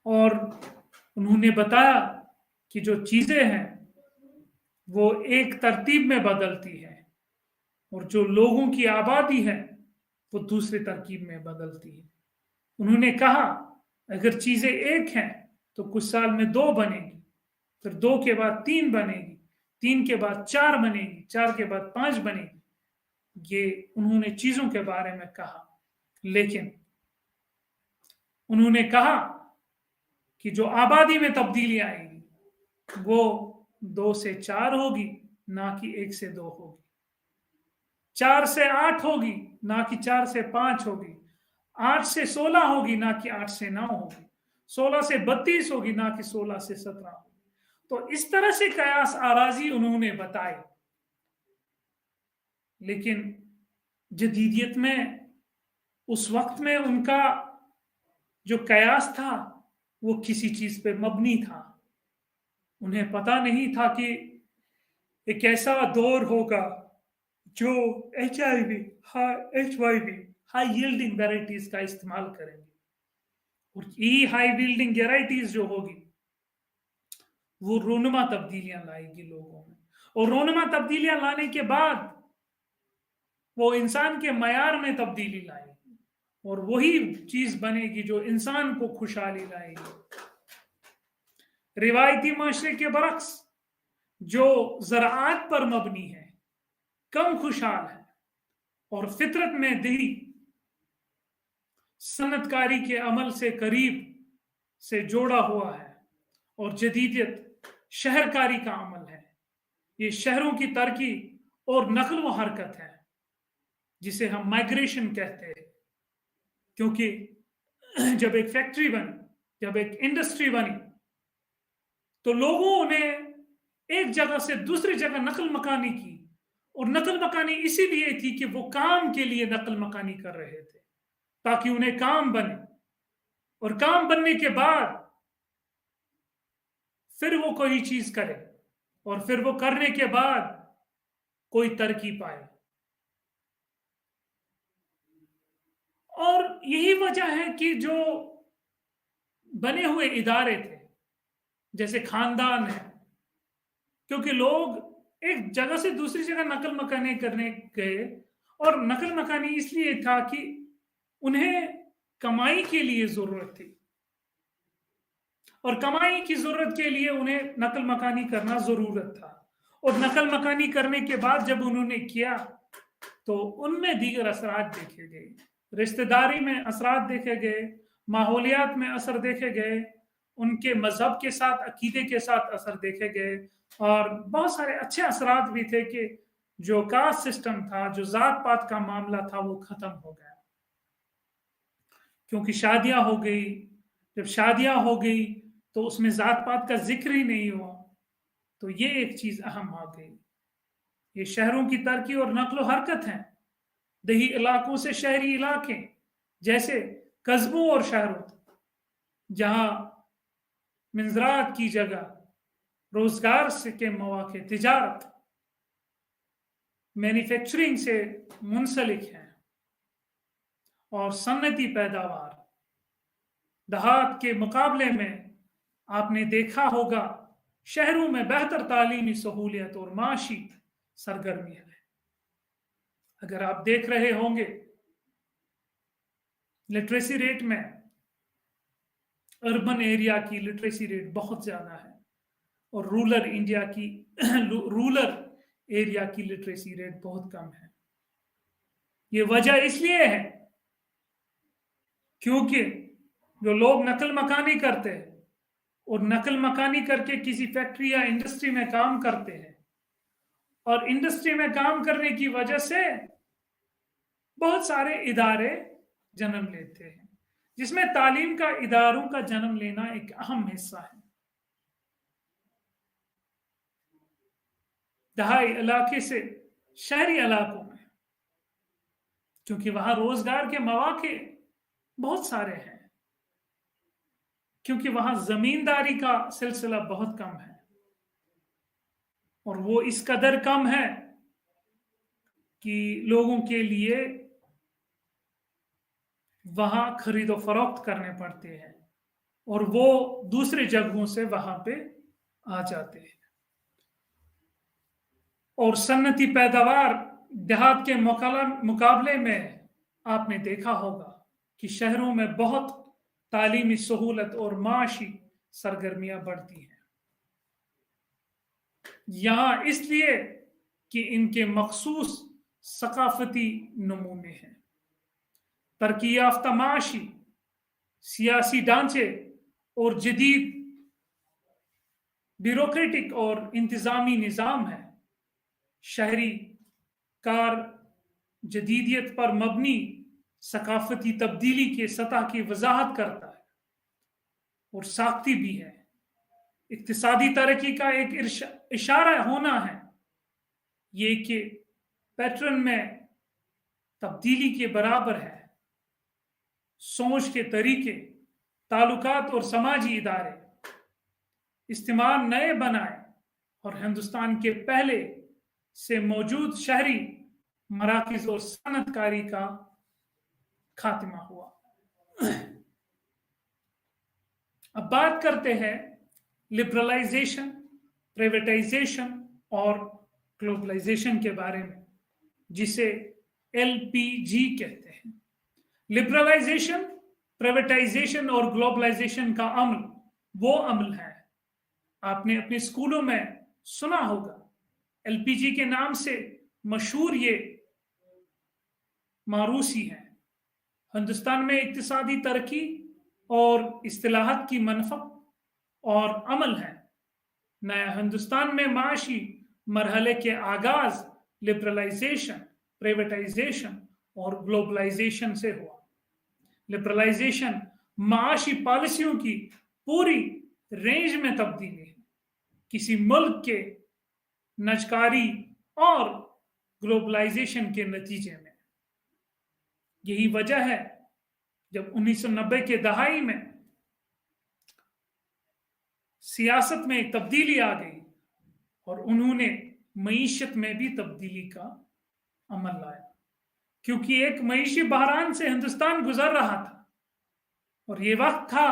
اور انہوں نے بتایا کہ جو چیزیں ہیں وہ ایک ترتیب میں بدلتی ہیں، اور جو لوگوں کی آبادی ہے وہ دوسرے ترکیب میں بدلتی ہے۔ انہوں نے کہا اگر چیزیں ایک ہیں تو کچھ سال میں 2 بنے گی، پھر 2 کے بعد 3 بنے گی، 3 کے بعد 4 بنے گی، 4 کے بعد 5 بنے گی۔ یہ انہوں نے چیزوں کے بارے میں کہا، لیکن انہوں نے کہا کہ جو آبادی میں تبدیلی آئے گی وہ 2 سے 4 ہوگی، نہ کہ 1 سے 2 ہوگی۔ 4 سے 8 ہوگی، نہ کہ 4 سے 5 ہوگی۔ 8 سے 16 ہوگی، نہ کہ 8 سے 9 ہوگی۔ 16 سے 32 ہوگی، نہ کہ 16 سے 17 ہوگی۔ تو اس طرح سے قیاس آرازی انہوں نے بتائے۔ لیکن جدیدیت میں اس وقت میں ان کا جو قیاس تھا وہ کسی چیز پہ مبنی تھا۔ انہیں پتہ نہیں تھا کہ ایک ایسا دور ہوگا جو HIV ہائی ییلڈنگ ویرائٹیز کا استعمال کریں گے، اور یہ ہائی ییلڈنگ ویرائٹیز جو ہوگی وہ رونما تبدیلیاں لائے گی لوگوں میں، اور رونما تبدیلیاں لانے کے بعد وہ انسان کے معیار میں تبدیلی لائے گی، اور وہی چیز بنے گی جو انسان کو خوشحالی لائے گی۔ روایتی معاشرے کے برعکس جو زراعت پر مبنی ہے، کم خوشحال ہے، اور فطرت میں دیہی صنعت کاری کے عمل سے قریب سے جوڑا ہوا ہے، اور جدیدیت شہر کاری کا عمل ہے، یہ شہروں کی ترقی اور نقل و حرکت ہے جسے ہم مائگریشن کہتے ہیں، کیونکہ جب ایک فیکٹری بنی، جب ایک انڈسٹری بنی، تو لوگوں نے ایک جگہ سے دوسری جگہ نقل مکانی کی، اور نقل مکانی اسی لیے تھی کہ وہ کام کے لیے نقل مکانی کر رہے تھے تاکہ انہیں کام بنے، اور کام بننے کے بعد پھر وہ کوئی چیز کرے، اور پھر وہ کرنے کے بعد کوئی ترقی پائے۔ اور یہی وجہ ہے کہ جو بنے ہوئے ادارے تھے جیسے خاندان ہے، کیونکہ لوگ ایک جگہ سے دوسری جگہ نقل مکانی کرنے گئے، اور نقل مکانی اس لیے تھا کہ انہیں کمائی کے لیے ضرورت تھی، اور کمائی کی ضرورت کے لیے انہیں نقل مکانی کرنا ضرورت تھا، اور نقل مکانی کرنے کے بعد جب انہوں نے کیا تو ان میں دیگر اثرات دیکھے گئے، رشتہ داری میں اثرات دیکھے گئے، ماحولیات میں اثر دیکھے گئے، ان کے مذہب کے ساتھ، عقیدے کے ساتھ اثر دیکھے گئے، اور بہت سارے اچھے اثرات بھی تھے کہ جو کاسٹ سسٹم تھا، جو ذات پات کا معاملہ تھا، وہ ختم ہو گیا، کیونکہ شادیاں ہو گئی۔ جب شادیاں ہو گئی تو اس میں ذات پات کا ذکر ہی نہیں ہوا، تو یہ ایک چیز اہم آ گئی۔ یہ شہروں کی ترقی اور نقل و حرکت ہیں، دیہی علاقوں سے شہری علاقے، جیسے قصبوں اور شہروں، جہاں منظرات کی جگہ، روزگار سے کے مواقع، تجارت، مینوفیکچرنگ سے منسلک ہیں، اور صنعتی پیداوار۔ دیہات کے مقابلے میں آپ نے دیکھا ہوگا شہروں میں بہتر تعلیمی سہولیت اور معاشی سرگرمیاں ہیں۔ اگر آپ دیکھ رہے ہوں گے لٹریسی ریٹ میں، اربن ایریا کی لٹریسی ریٹ بہت زیادہ ہے، اور رورل ایریا کی لٹریسی ریٹ بہت کم ہے۔ یہ وجہ اس لیے ہے کیونکہ جو لوگ نقل مکانی کرتے ہیں، اور نقل مکانی کر کے کسی فیکٹری یا انڈسٹری میں کام کرتے ہیں، اور انڈسٹری میں کام کرنے کی وجہ سے بہت سارے ادارے جنم لیتے ہیں، جس میں تعلیم کا اداروں کا جنم لینا ایک اہم حصہ ہے۔ دیہی علاقے سے شہری علاقوں میں، کیونکہ وہاں روزگار کے مواقع بہت سارے ہیں، کیونکہ وہاں زمینداری کا سلسلہ بہت کم ہے، اور وہ اس قدر کم ہے کہ لوگوں کے لیے وہاں خرید و فروخت کرنے پڑتے ہیں، اور وہ دوسرے جگہوں سے وہاں پہ آ جاتے ہیں۔ اور صنعتی پیداوار دیہات کے مقابلے میں آپ نے دیکھا ہوگا کہ شہروں میں بہت تعلیمی سہولت اور معاشی سرگرمیاں بڑھتی ہیں، یہاں اس لیے کہ ان کے مخصوص ثقافتی نمونے ہیں۔ ترقی یافتہ معاشی، سیاسی ڈھانچے، اور جدید بیوروکریٹک اور انتظامی نظام ہے۔ شہری کار جدیدیت پر مبنی ثقافتی تبدیلی کے سطح کی وضاحت کرتا ہے، اور ساختی بھی ہے۔ اقتصادی ترقی کا ایک اشارہ ہونا ہے یہ کہ پیٹرن میں تبدیلی کے برابر ہے۔ سوچ کے طریقے، تعلقات اور سماجی ادارے، استعمال نئے بنائے، اور ہندوستان کے پہلے سے موجود شہری مراکز اور صنعت کاری کا خاتمہ ہوا۔ اب بات کرتے ہیں لبرلائزیشن، پرائیویٹائزیشن اور گلوبلائزیشن کے بارے میں، جسے LPG کہتے ہیں۔ لبرلائزیشن، پرائیویٹائزیشن اور گلوبلائزیشن کا عمل وہ عمل ہے، آپ نے اپنے اسکولوں میں سنا ہوگا، LPG کے نام سے مشہور یہ موروثی ہے۔ ہندوستان میں اقتصادی ترقی اور اصلاحات کی منفق اور عمل ہے۔ نیا ہندوستان میں معاشی مرحلے کے آغاز لبرلائزیشن، پرائیویٹائزیشن اور گلوبلائزیشن سے ہوا۔ لبرلائزیشن معاشی پالیسیوں کی پوری رینج میں تبدیلی ہے، کسی ملک کے نجکاری اور گلوبلائزیشن کے نتیجے میں۔ یہی وجہ ہے جب 1990 کے دہائی میں سیاست میں تبدیلی آ گئی اور انہوں نے معیشت میں بھی تبدیلی کا عمل لایا، کیونکہ ایک معیشی بحران سے ہندوستان گزر رہا تھا، اور یہ وقت تھا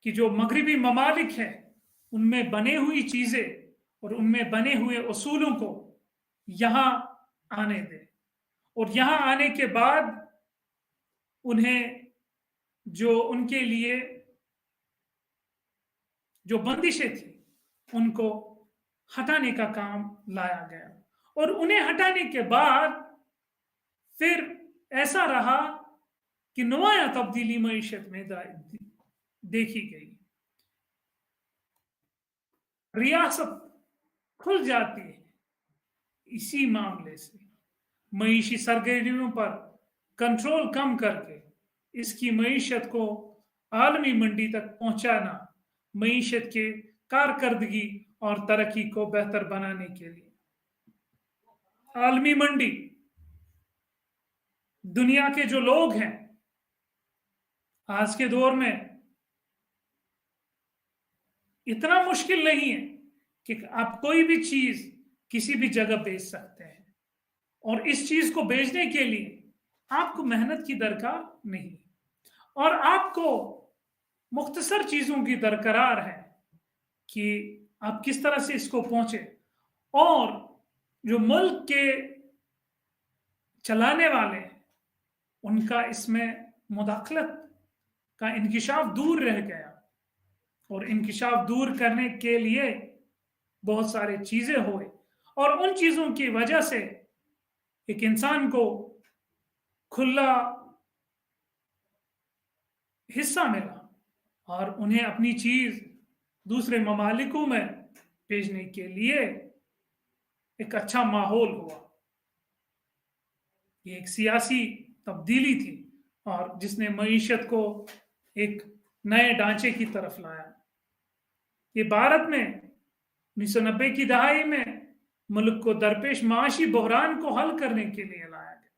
کہ جو مغربی ممالک ہیں ان میں بنے ہوئی چیزیں اور ان میں بنے ہوئے اصولوں کو یہاں آنے دیں، اور یہاں آنے کے بعد انہیں جو ان کے لیے جو بندشیں تھیں ان کو ہٹانے کا کام لایا گیا، اور انہیں ہٹانے کے بعد پھر ایسا رہا کہ نمایاں تبدیلی معیشت میں دیکھی گئی۔ ریاست کھل جاتی ہے اسی معاملے سے، معیشی سرگرمیوں پر کنٹرول کم کر کے اس کی معیشت کو عالمی منڈی تک پہنچانا، معیشت کے کارکردگی اور ترقی کو بہتر بنانے کے لیے۔ عالمی منڈی، دنیا کے جو لوگ ہیں آج کے دور میں اتنا مشکل نہیں ہے کہ آپ کوئی بھی چیز کسی بھی جگہ بیچ سکتے ہیں، اور اس چیز کو بیچنے کے لیے آپ کو محنت کی درکار نہیں، اور آپ کو مختصر چیزوں کی درکار ہے کہ آپ کس طرح سے اس کو پہنچے، اور جو ملک کے چلانے والے ہیں ان کا اس میں مداخلت کا انکشاف دور رہ گیا، اور انکشاف دور کرنے کے لیے بہت سارے چیزیں ہوئے، اور ان چیزوں کی وجہ سے ایک انسان کو کھلا حصہ ملا، اور انہیں اپنی چیز دوسرے ممالکوں میں بھیجنے کے لیے ایک اچھا ماحول ہوا۔ یہ ایک سیاسی تبدیلی تھی، اور جس نے معیشت کو ایک نئے ڈھانچے کی طرف لایا۔ یہ بھارت میں 1990 کی دہائی میں ملک کو درپیش معاشی بحران کو حل کرنے کے لیے لایا گیا۔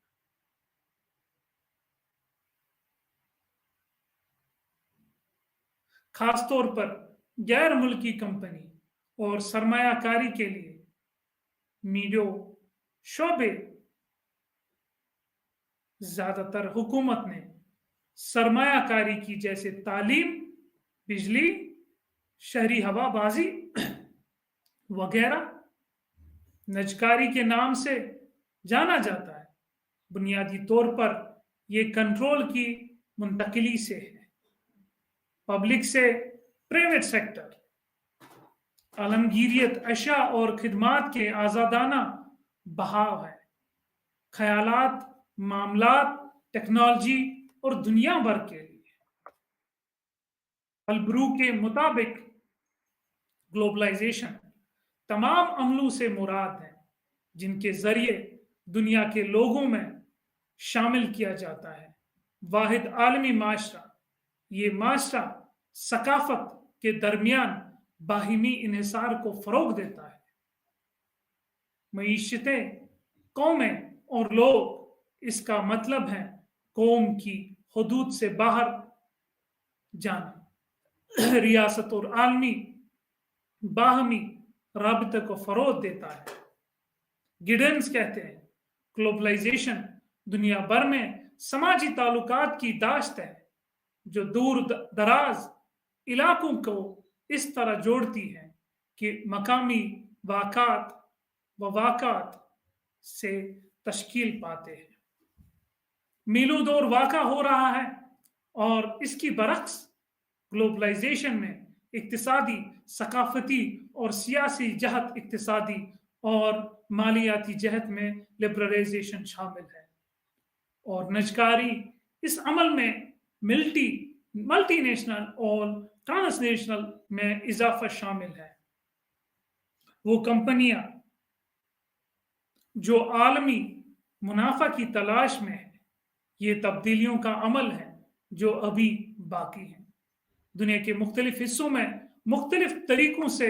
خاص طور پر غیر ملکی کمپنی اور سرمایہ کاری کے لیے میڈیا شعبے، زیادہ تر حکومت نے سرمایہ کاری کی، جیسے تعلیم، بجلی، شہری ہوا بازی وغیرہ نجکاری کے نام سے جانا جاتا ہے۔ بنیادی طور پر یہ کنٹرول کی منتقلی سے ہے، پبلک سے پرائیویٹ سیکٹر، عالمگیریت، اشیاء اور خدمات کے آزادانہ بہاؤ ہے، خیالات، معاملات، ٹیکنالوجی اور دنیا بھر کے لیے۔ البرو کے مطابق گلوبلائزیشن تمام عملوں سے مراد ہے جن کے ذریعے دنیا کے لوگوں میں شامل کیا جاتا ہے واحد عالمی معاشرہ۔ یہ معاشرہ ثقافت کے درمیان باہمی انحصار کو فروغ دیتا ہے۔ معیشتیں، قومیں اور لوگ، اس کا مطلب ہے قوم کی حدود سے باہر جانا، ریاست اور عالمی باہمی رابطے کو فروغ دیتا ہے۔ गिडेंस कहते हैं, ग्लोबलाइजेशन दुनिया भर में समाजी ताल्लुकात की दाश्त है जो दूर दराज इलाकों को इस तरह जोड़ती है कि मकामी वाकात से तश्कील पाते हैं। मीलों दूर वाक़ा हो रहा है और इसकी बरक्स ग्लोबलाइजेशन में इक्तिसादी, सकाफती और सियासी जहत, इक्तिसादी और मालियाती जहत में लिबरलाइजेशन शामिल है और नजकारी इस अमल में मल्टीनेशनल और ट्रांसनेशनल में इजाफा शामिल है। वो कंपनियां जो आलमी मुनाफा की तलाश में है, ये तब्दीलियों का अमल है जो अभी बाकी है, दुनिया के मुख्तलिफ हिस्सों में मुख्तलिफ तरीकों से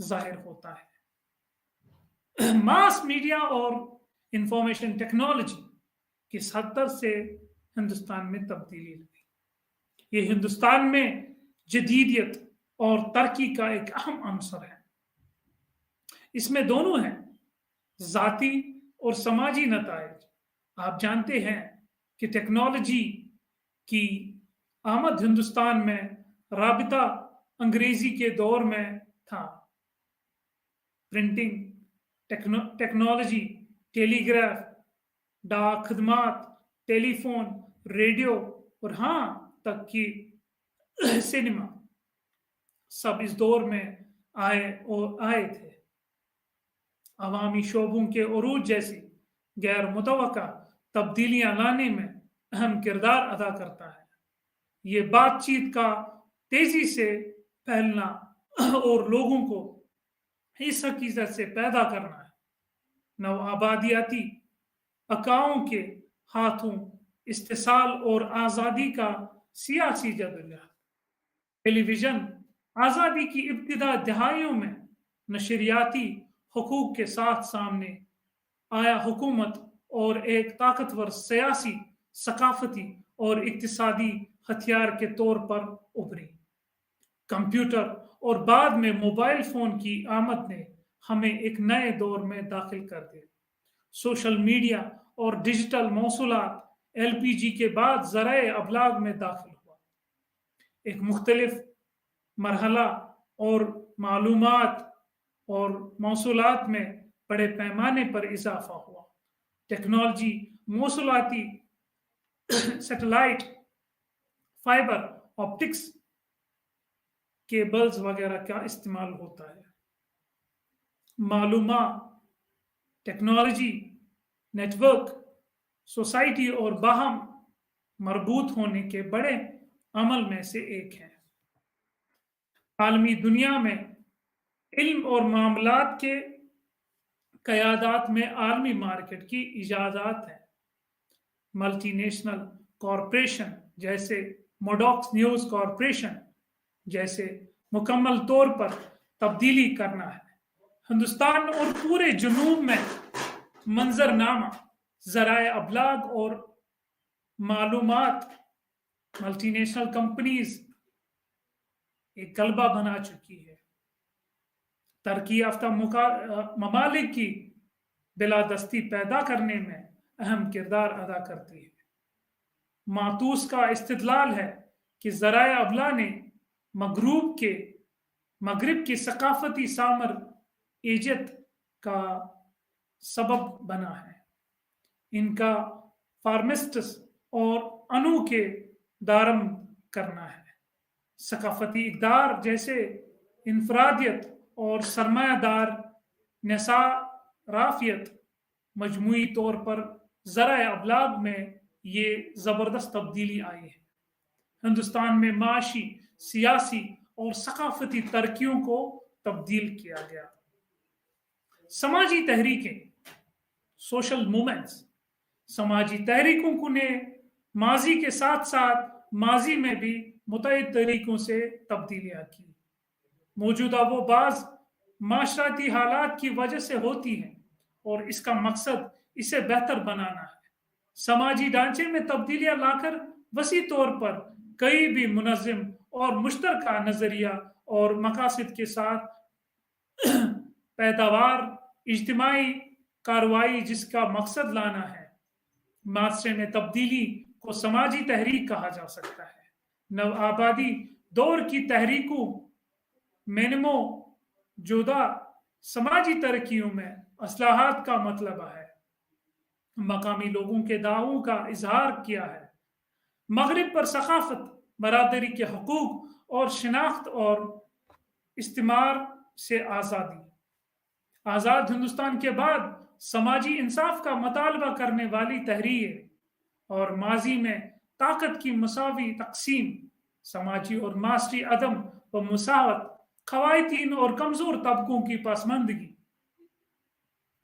जाहिर होता है। मास मीडिया और इंफॉर्मेशन टेक्नोलॉजी किस हद तक से हिंदुस्तान में तब्दीली लाई, ये हिंदुस्तान में जदीदियत और तरक्की का एक अहम अंसर है। इसमें दोनों हैं, जाती और समाजी नताइज। आप जानते हैं कि टेक्नोलॉजी की आमद हिंदुस्तान में राबिता अंग्रेजी के दौर में था। प्रिंटिंग टेक्नोलॉजी, टेलीग्राफ, डाक खदमात, टेलीफोन, रेडियो और हाँ तक कि सिनेमा सब इस दौर में आए थे। अवामी शोबों के उरूज जैसी गैर मुतवक्का तब्दीलियां लाने में अहम किरदार अदा करता है। ये बातचीत का तेजी से फैलना और लोगों को इस हकीकत से पैदा करना है, नव आबादियाती अकाओं के हाथों इस्तेसाल और आज़ादी का सियासी जदोजहद। टेलीविजन आज़ादी की इब्तिदा दहाइयों में नशरियाती हुकूक के साथ सामने आया हुकूमत और एक ताकतवर सियासी, सकाफती और इक्तिसादी हथियार के तौर पर उभरी। कंप्यूटर और बाद में मोबाइल फोन की आमद ने हमें एक नए दौर में दाखिल कर दिया। सोशल मीडिया और डिजिटल मौसूलात LPG के बाद ज़राए अबलाग में दाखिल हुआ। एक मुख्तलिफ मरहला और मालूमात और मौसूलात में बड़े पैमाने पर इजाफा हुआ। टेक्नोलॉजी, मौसूलाती, सैटेलाइट, फाइबर ऑप्टिक्स, केबल्स वगैरह का इस्तेमाल होता है। मालूमा, टेक्नोलॉजी, नेटवर्क, सोसाइटी और बाहम मरबूत होने के बड़े अमल में से एक है। आलमी दुनिया में इल्म और मामलात के क़यादात में आलमी मार्केट की इजाज़त है। मल्टीनेशनल कॉरपोरेशन जैसे मोडॉक्स न्यूज़ कॉरपोरेशन जैसे मुकम्मल तौर पर तब्दीली करना है। हिंदुस्तान और पूरे जुनूब में मंजरनामा, ज़राए अबलाग और मालूमात, मल्टीनेशनल कंपनीज एक गलबा बना चुकी है। तरक्की याफ्ता ममालिक की बिलादस्ती पैदा करने में अहम किरदार अदा करती है। मातूस का इस्तिदलाल है कि ज़राए अबला ने मगरिब की सकाफती सामर इज्जत का सबब बना है। इनका फार्मिस्टस और अनु के दारम करना है। सकाफती इक़दार जैसे इनफरादियत और सरमायादार नसाराफियत मजमूई तौर पर ज़राए अबलाग में ये ज़बरदस्त तब्दीली आई है। हिंदुस्तान में माशी, सियासी और सकाफती तरक्कियों को तब्दील किया गया। समाजी तहरीकें, सोशल मूवमेंट्स, समाजी तहरीकों को ने माजी के साथ साथ माजी में भी मुतअद्दिद तरीकों से तब्दीलियां की। मौजूदा वो बाज़ माशराती हालात की वजह से होती हैं और इसका मकसद इसे बेहतर बनाना है। समाजी ढांचे में तब्दीलियां लाकर वसी तौर पर कई भी मुनज़्ज़म और मुश्तरका नज़रिया और मकासद के साथ पैदावार, इज्तिमाई कार्रवाई जिसका मकसद लाना है। माशरे में तब्दीली को समाजी तहरीक कहा जा सकता है। नव आबादी दौर की तहरीकों में मौजूदा समाजी तरक्कियों में असलाहत का मतलब है। मकामी लोगों के दावों का इजहार किया है। मगरिब पर सकाफत, बरादरी के हकूक और शिनाख्त और इस्तिमार से आज़ादी। आज़ाद हिंदुस्तान के बाद समाजी इंसाफ का मतालबा करने वाली तहरीर और माजी में ताकत की मसावी तकसीम, समाजी और माशरी अदम व मुसावत, खवातीन और कमजोर तबकों की पसमंदगी,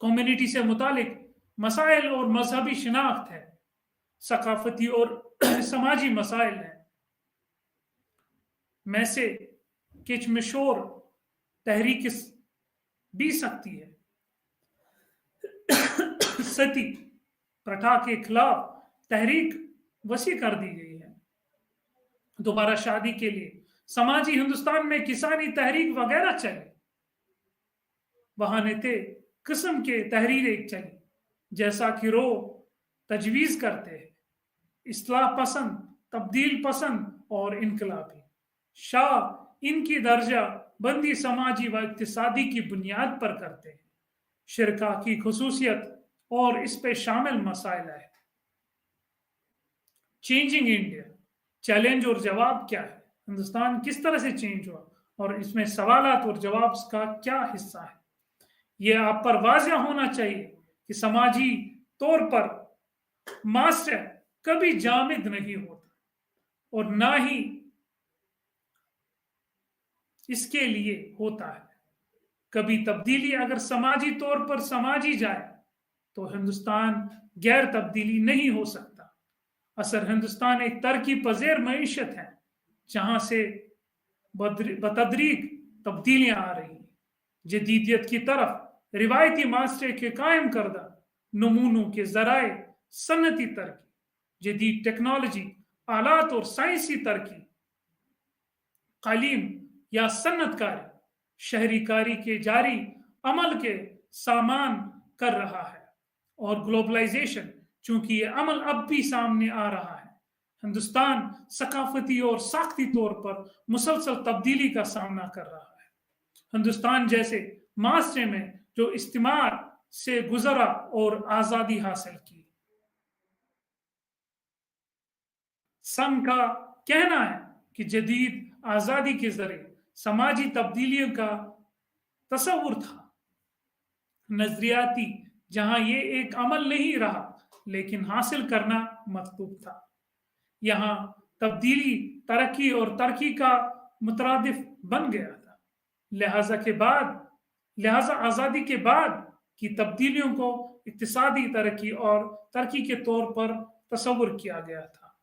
कम्युनिटी से मुतालिक मसाइल और मजहबी शिनाख्त है, सकाफती और समाजी मसाइल हैं। में से किचमिशोर तहरीक भी सकती है। सती प्रथा के खिलाफ तहरीक वसी कर दी गई है। दोबारा शादी के लिए समाजी हिंदुस्तान में किसानी तहरीक वगैरह चले। वहां नेते किस्म के तहरीरें चली, जैसा कि रो तजवीज करते हैं, इस्लाह पसंद, तब्दील पसंद और इनकलाबी। शाह इनकी दर्जा बंदी समाजी व इक्तिसादी की बुनियाद पर करते हैं। शिरका की खसूसियत और इस पे शामिल मसाइल है। चेंजिंग इंडिया, चैलेंज और जवाब क्या है, हिंदुस्तान किस तरह से चेंज हुआ और इसमें सवालात और जवाब का क्या हिस्सा है। यह आप पर वाज़ेह होना चाहिए कि समाजी तौर पर मास्टर कभी जामिद नहीं होता और ना ही इसके लिए होता है। कभी तब्दीली अगर समाजी तौर पर समाजी जाए तो हिंदुस्तान गैर तब्दीली नहीं हो सकता। असर हिंदुस्तान एक तरक्की पज़ीर मईशत है जहां से बतदरीक तब्दीलियां आ रही हैं। जदीदियत की तरफ रिवायती माशरे के कायम करदा नमूनों के जराए सन्नती तरक्की, जदीद टेक्नोलॉजी, आलात और साइंसी तरक्की, तालीम या सन्नतकारी, शहरीकारी के जारी अमल के सामान कर रहा है। और ग्लोबलाइजेशन, चूंकि ये अमल अब भी सामने आ रहा है, हिंदुस्तान सकाफती और साख्ती तौर पर मुसलसल तब्दीली का सामना कर रहा है। हिंदुस्तान जैसे माशरे में जो इस्तिमार से गुजरा और आजादी हासिल की। संघ का कहना है कि जदीद आजादी के जरिए समाजी तब्दीलियों का तस्वुर था, नजरियाती, जहां ये एक अमल नहीं रहा लेकिन हासिल करना मतलूब था। यहां तब्दीली तरक्की और तरक्की का मुतरादिफ बन गया था। लिहाजा आजादी के बाद की तब्दीलियों को इक्तिसादी तरक्की और तरक्की के तौर पर तस्वुर किया गया था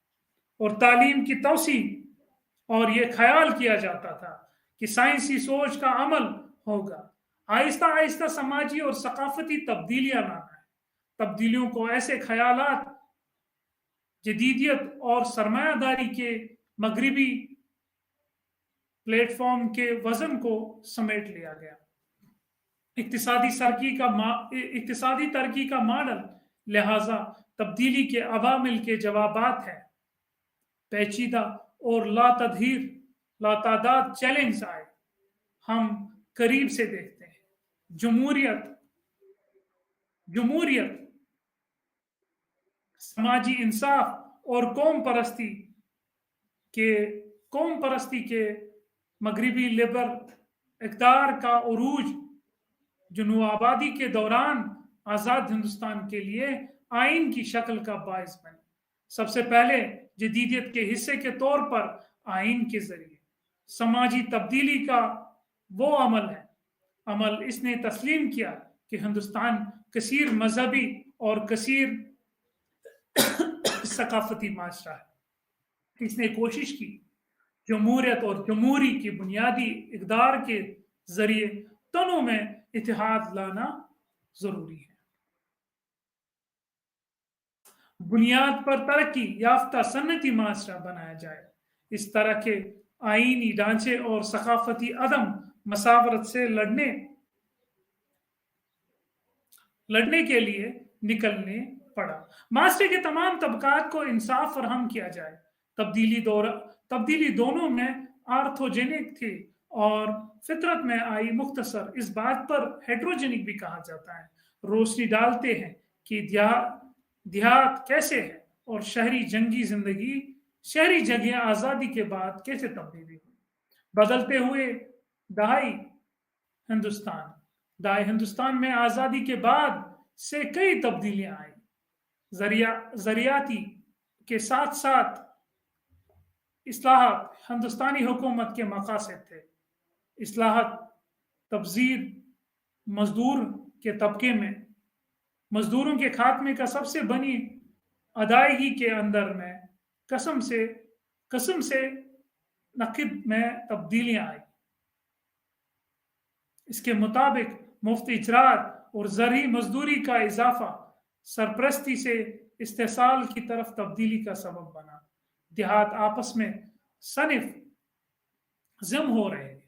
और तालीम की तौसी, और यह ख्याल किया जाता था कि साइंसी सोच का अमल होगा। आहिस्ता आहिस्ता समाजी और सकाफती तब्दीलियां लाना है। तब्दीलियों को ऐसे ख्यालात, जदीदियत और सरमायादारी के मगरिबी प्लेटफॉर्म के वजन को समेट लिया गया। इक्तिसादी तरक्की का मॉडल, लिहाजा तब्दीली के अवामिल के जवाबात है। पेचीदा और लातादाद चैलेंज आए, हम करीब से देखते हैं। जमहूरियत, समाजी इंसाफ और कौम परस्ती के मगरिबी लिबरल इक़्तिदार का उरूज जुनू आबादी के दौरान आज़ाद हिंदुस्तान के लिए आइन की शक्ल का बायस बने। सबसे पहले जदीदियत के हिस्से के तौर पर आइन के जरिए समाजी तब्दीली का वो अमल इसने तस्लीम किया कि हिंदुस्तान कसीर मजहबी और कसीर सकाफती माशरा है। इसने कोशिश की जमहूरियत और जमहूरी की बुनियादी इक़्तिदार के जरिए दोनों में इत्तेहाद लाना जरूरी है। बुनियाद पर तरक्की याफ्ता सन्नती माशरा बनाया जाए। इस तरह के आईनी ढांचे और सकाफती अदम मसावरत से लड़ने के लिए निकलने पड़ा। माशरे के तमाम तबकात को इंसाफ फराहम किया जाए। तब्दीली दोनों में आर्थोजेनिक थी और फितरत में आई। मुख्तसर इस बात पर हेट्रोजेनिक भी कहा जाता है। रोशनी डालते हैं कि देहात कैसे है और शहरी जगह आज़ादी के बाद कैसे तब्दीली हुई। बदलते हुए दहाई हिंदुस्तान में आज़ादी के बाद से कई तब्दीलियां आई। ज़रियाती के साथ साथ इस्लाहात हिंदुस्तानी हुकूमत के मकासद थे। इस्लाहात तब्दील मजदूर के तबके में मजदूरों के खात्मे का सबसे बनी अदायगी के अंदर में कसम से नक़द में तब्दीलियां आई। इसके मुताबिक मुफ्त इजरात और ज़रई मजदूरी का इजाफा सरपरस्ती से इस्तेसाल की तरफ तब्दीली का सबब बना। देहात आपस में सनिफ ज़म हो रहे हैं।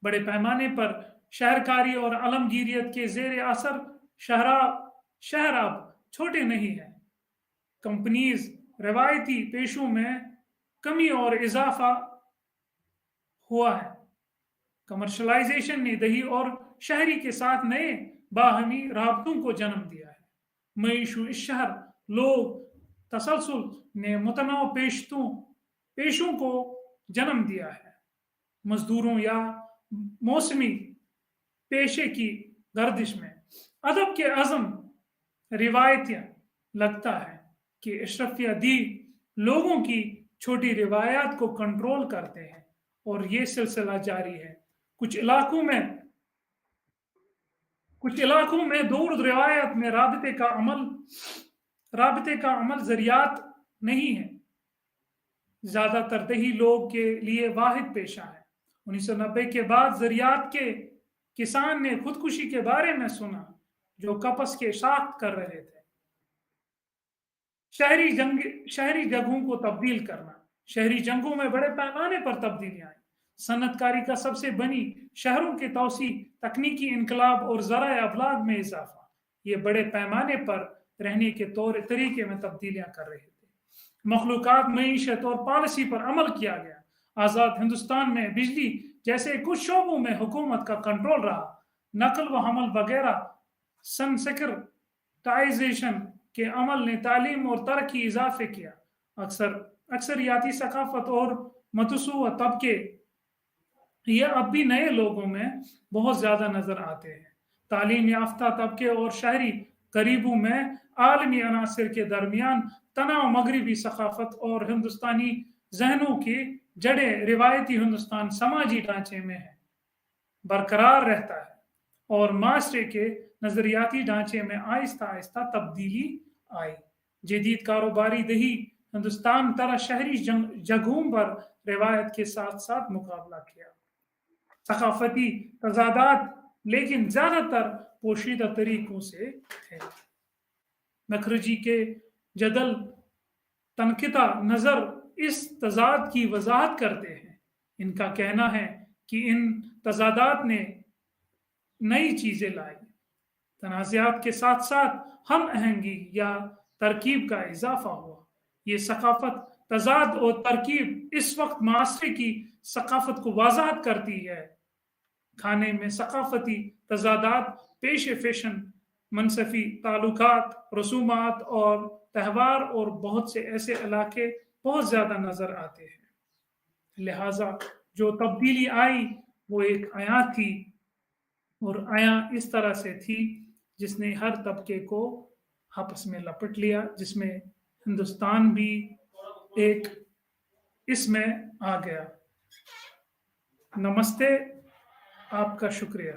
बड़े पैमाने पर शहरकारी और आलमगीरियत के ज़ेर असर शहर अब छोटे नहीं हैं। कंपनीज रवायती पेशों में कमी और इजाफा हुआ है। कमर्शलाइजेशन ने दही और शहरी के साथ नए बाहमी राबतों को जन्म दिया है। मईशु इस शहर लोग तसलसल ने मुतनव पेशों को जन्म दिया है। मजदूरों या मौसमी पेशे की गर्दिश में अदब के अज़म रिवायतियाँ लगता है कि अशरफिया दी लोगों की छोटी रिवायात को कंट्रोल करते हैं और ये सिलसिला जारी है। कुछ इलाकों में दूर रिवायत में राबते का अमल ज़रियात नहीं है। ज़्यादातर दही लोग के लिए वाहिद पेशा है। 1990 के बाद ज़रियात के किसान ने खुदकुशी के बारे में सुना जो कपस के साख्त कर रहे थे। शहरी जगहों को तब्दील करना। शहरी जंगों में बड़े पैमाने पर तब्दीलियां आई। सनतकारी का सबसे बनी शहरों के तौसी, तकनीकी इनकलाब और ज़राए अबलाग में इजाफा। ये बड़े पैमाने पर रहने के तौर तरीके में तब्दीलियां कर रहे थे। मखलूकात, मईशत और पॉलिसी पर अमल किया गया। आज़ाद हिंदुस्तान में बिजली जैसे कुछ शोबों में हुकूमत का कंट्रोल रहा। नकल व हमल वगैरह सेक्युलराइजेशन के अमल ने तालीम और तरक्की इजाफे किया। अक्सरियाती सकाफत और मतसूआ तबके ये अब भी नए लोगों में बहुत ज्यादा नजर आते हैं। तालीम याफ्ता तबके और शहरी करीबों में आलमी अनासर के दरमियान तनाव मगरबी सकाफत और हिंदुस्तानी जहनों की जड़ें रिवायती हिंदुस्तान समाजी ढांचे में है बरकरार रहता है और माशरे के नजरियाती ढांचे में आहिस्ता आहिस्ता तब्दीली आई। जदीद कारोबारी दही हिंदुस्तान तरह शहरी जगहों पर रिवायत के साथ साथ मुकाबला किया। सकाफती तजादात लेकिन ज्यादातर पोशीदा तरीकों से थे। मखरजी के जदल तनकिता नजर इस तजाद की वजाहत करते हैं। इनका कहना है कि इन तजादात ने नई चीजें लाई। तनाज़ात के साथ साथ हम आहंगी या तरकीब का इजाफा हुआ। ये सकाफत, तजाद और तरकीब इस वक्त माशरे की सकाफत को वजाहत करती है। खाने में सकाफती तजादात पेशे फैशन, मनसफी ताल्लुकात, रसूमात और त्यौहार और बहुत से ऐसे इलाके बहुत ज्यादा नजर आते हैं। लिहाजा जो तब्दीली आई वो एक आया थी और आया इस तरह से थी जिसने हर तबके को आपस में लपट लिया, जिसमें हिंदुस्तान भी एक इसमें आ गया। नमस्ते, आपका शुक्रिया।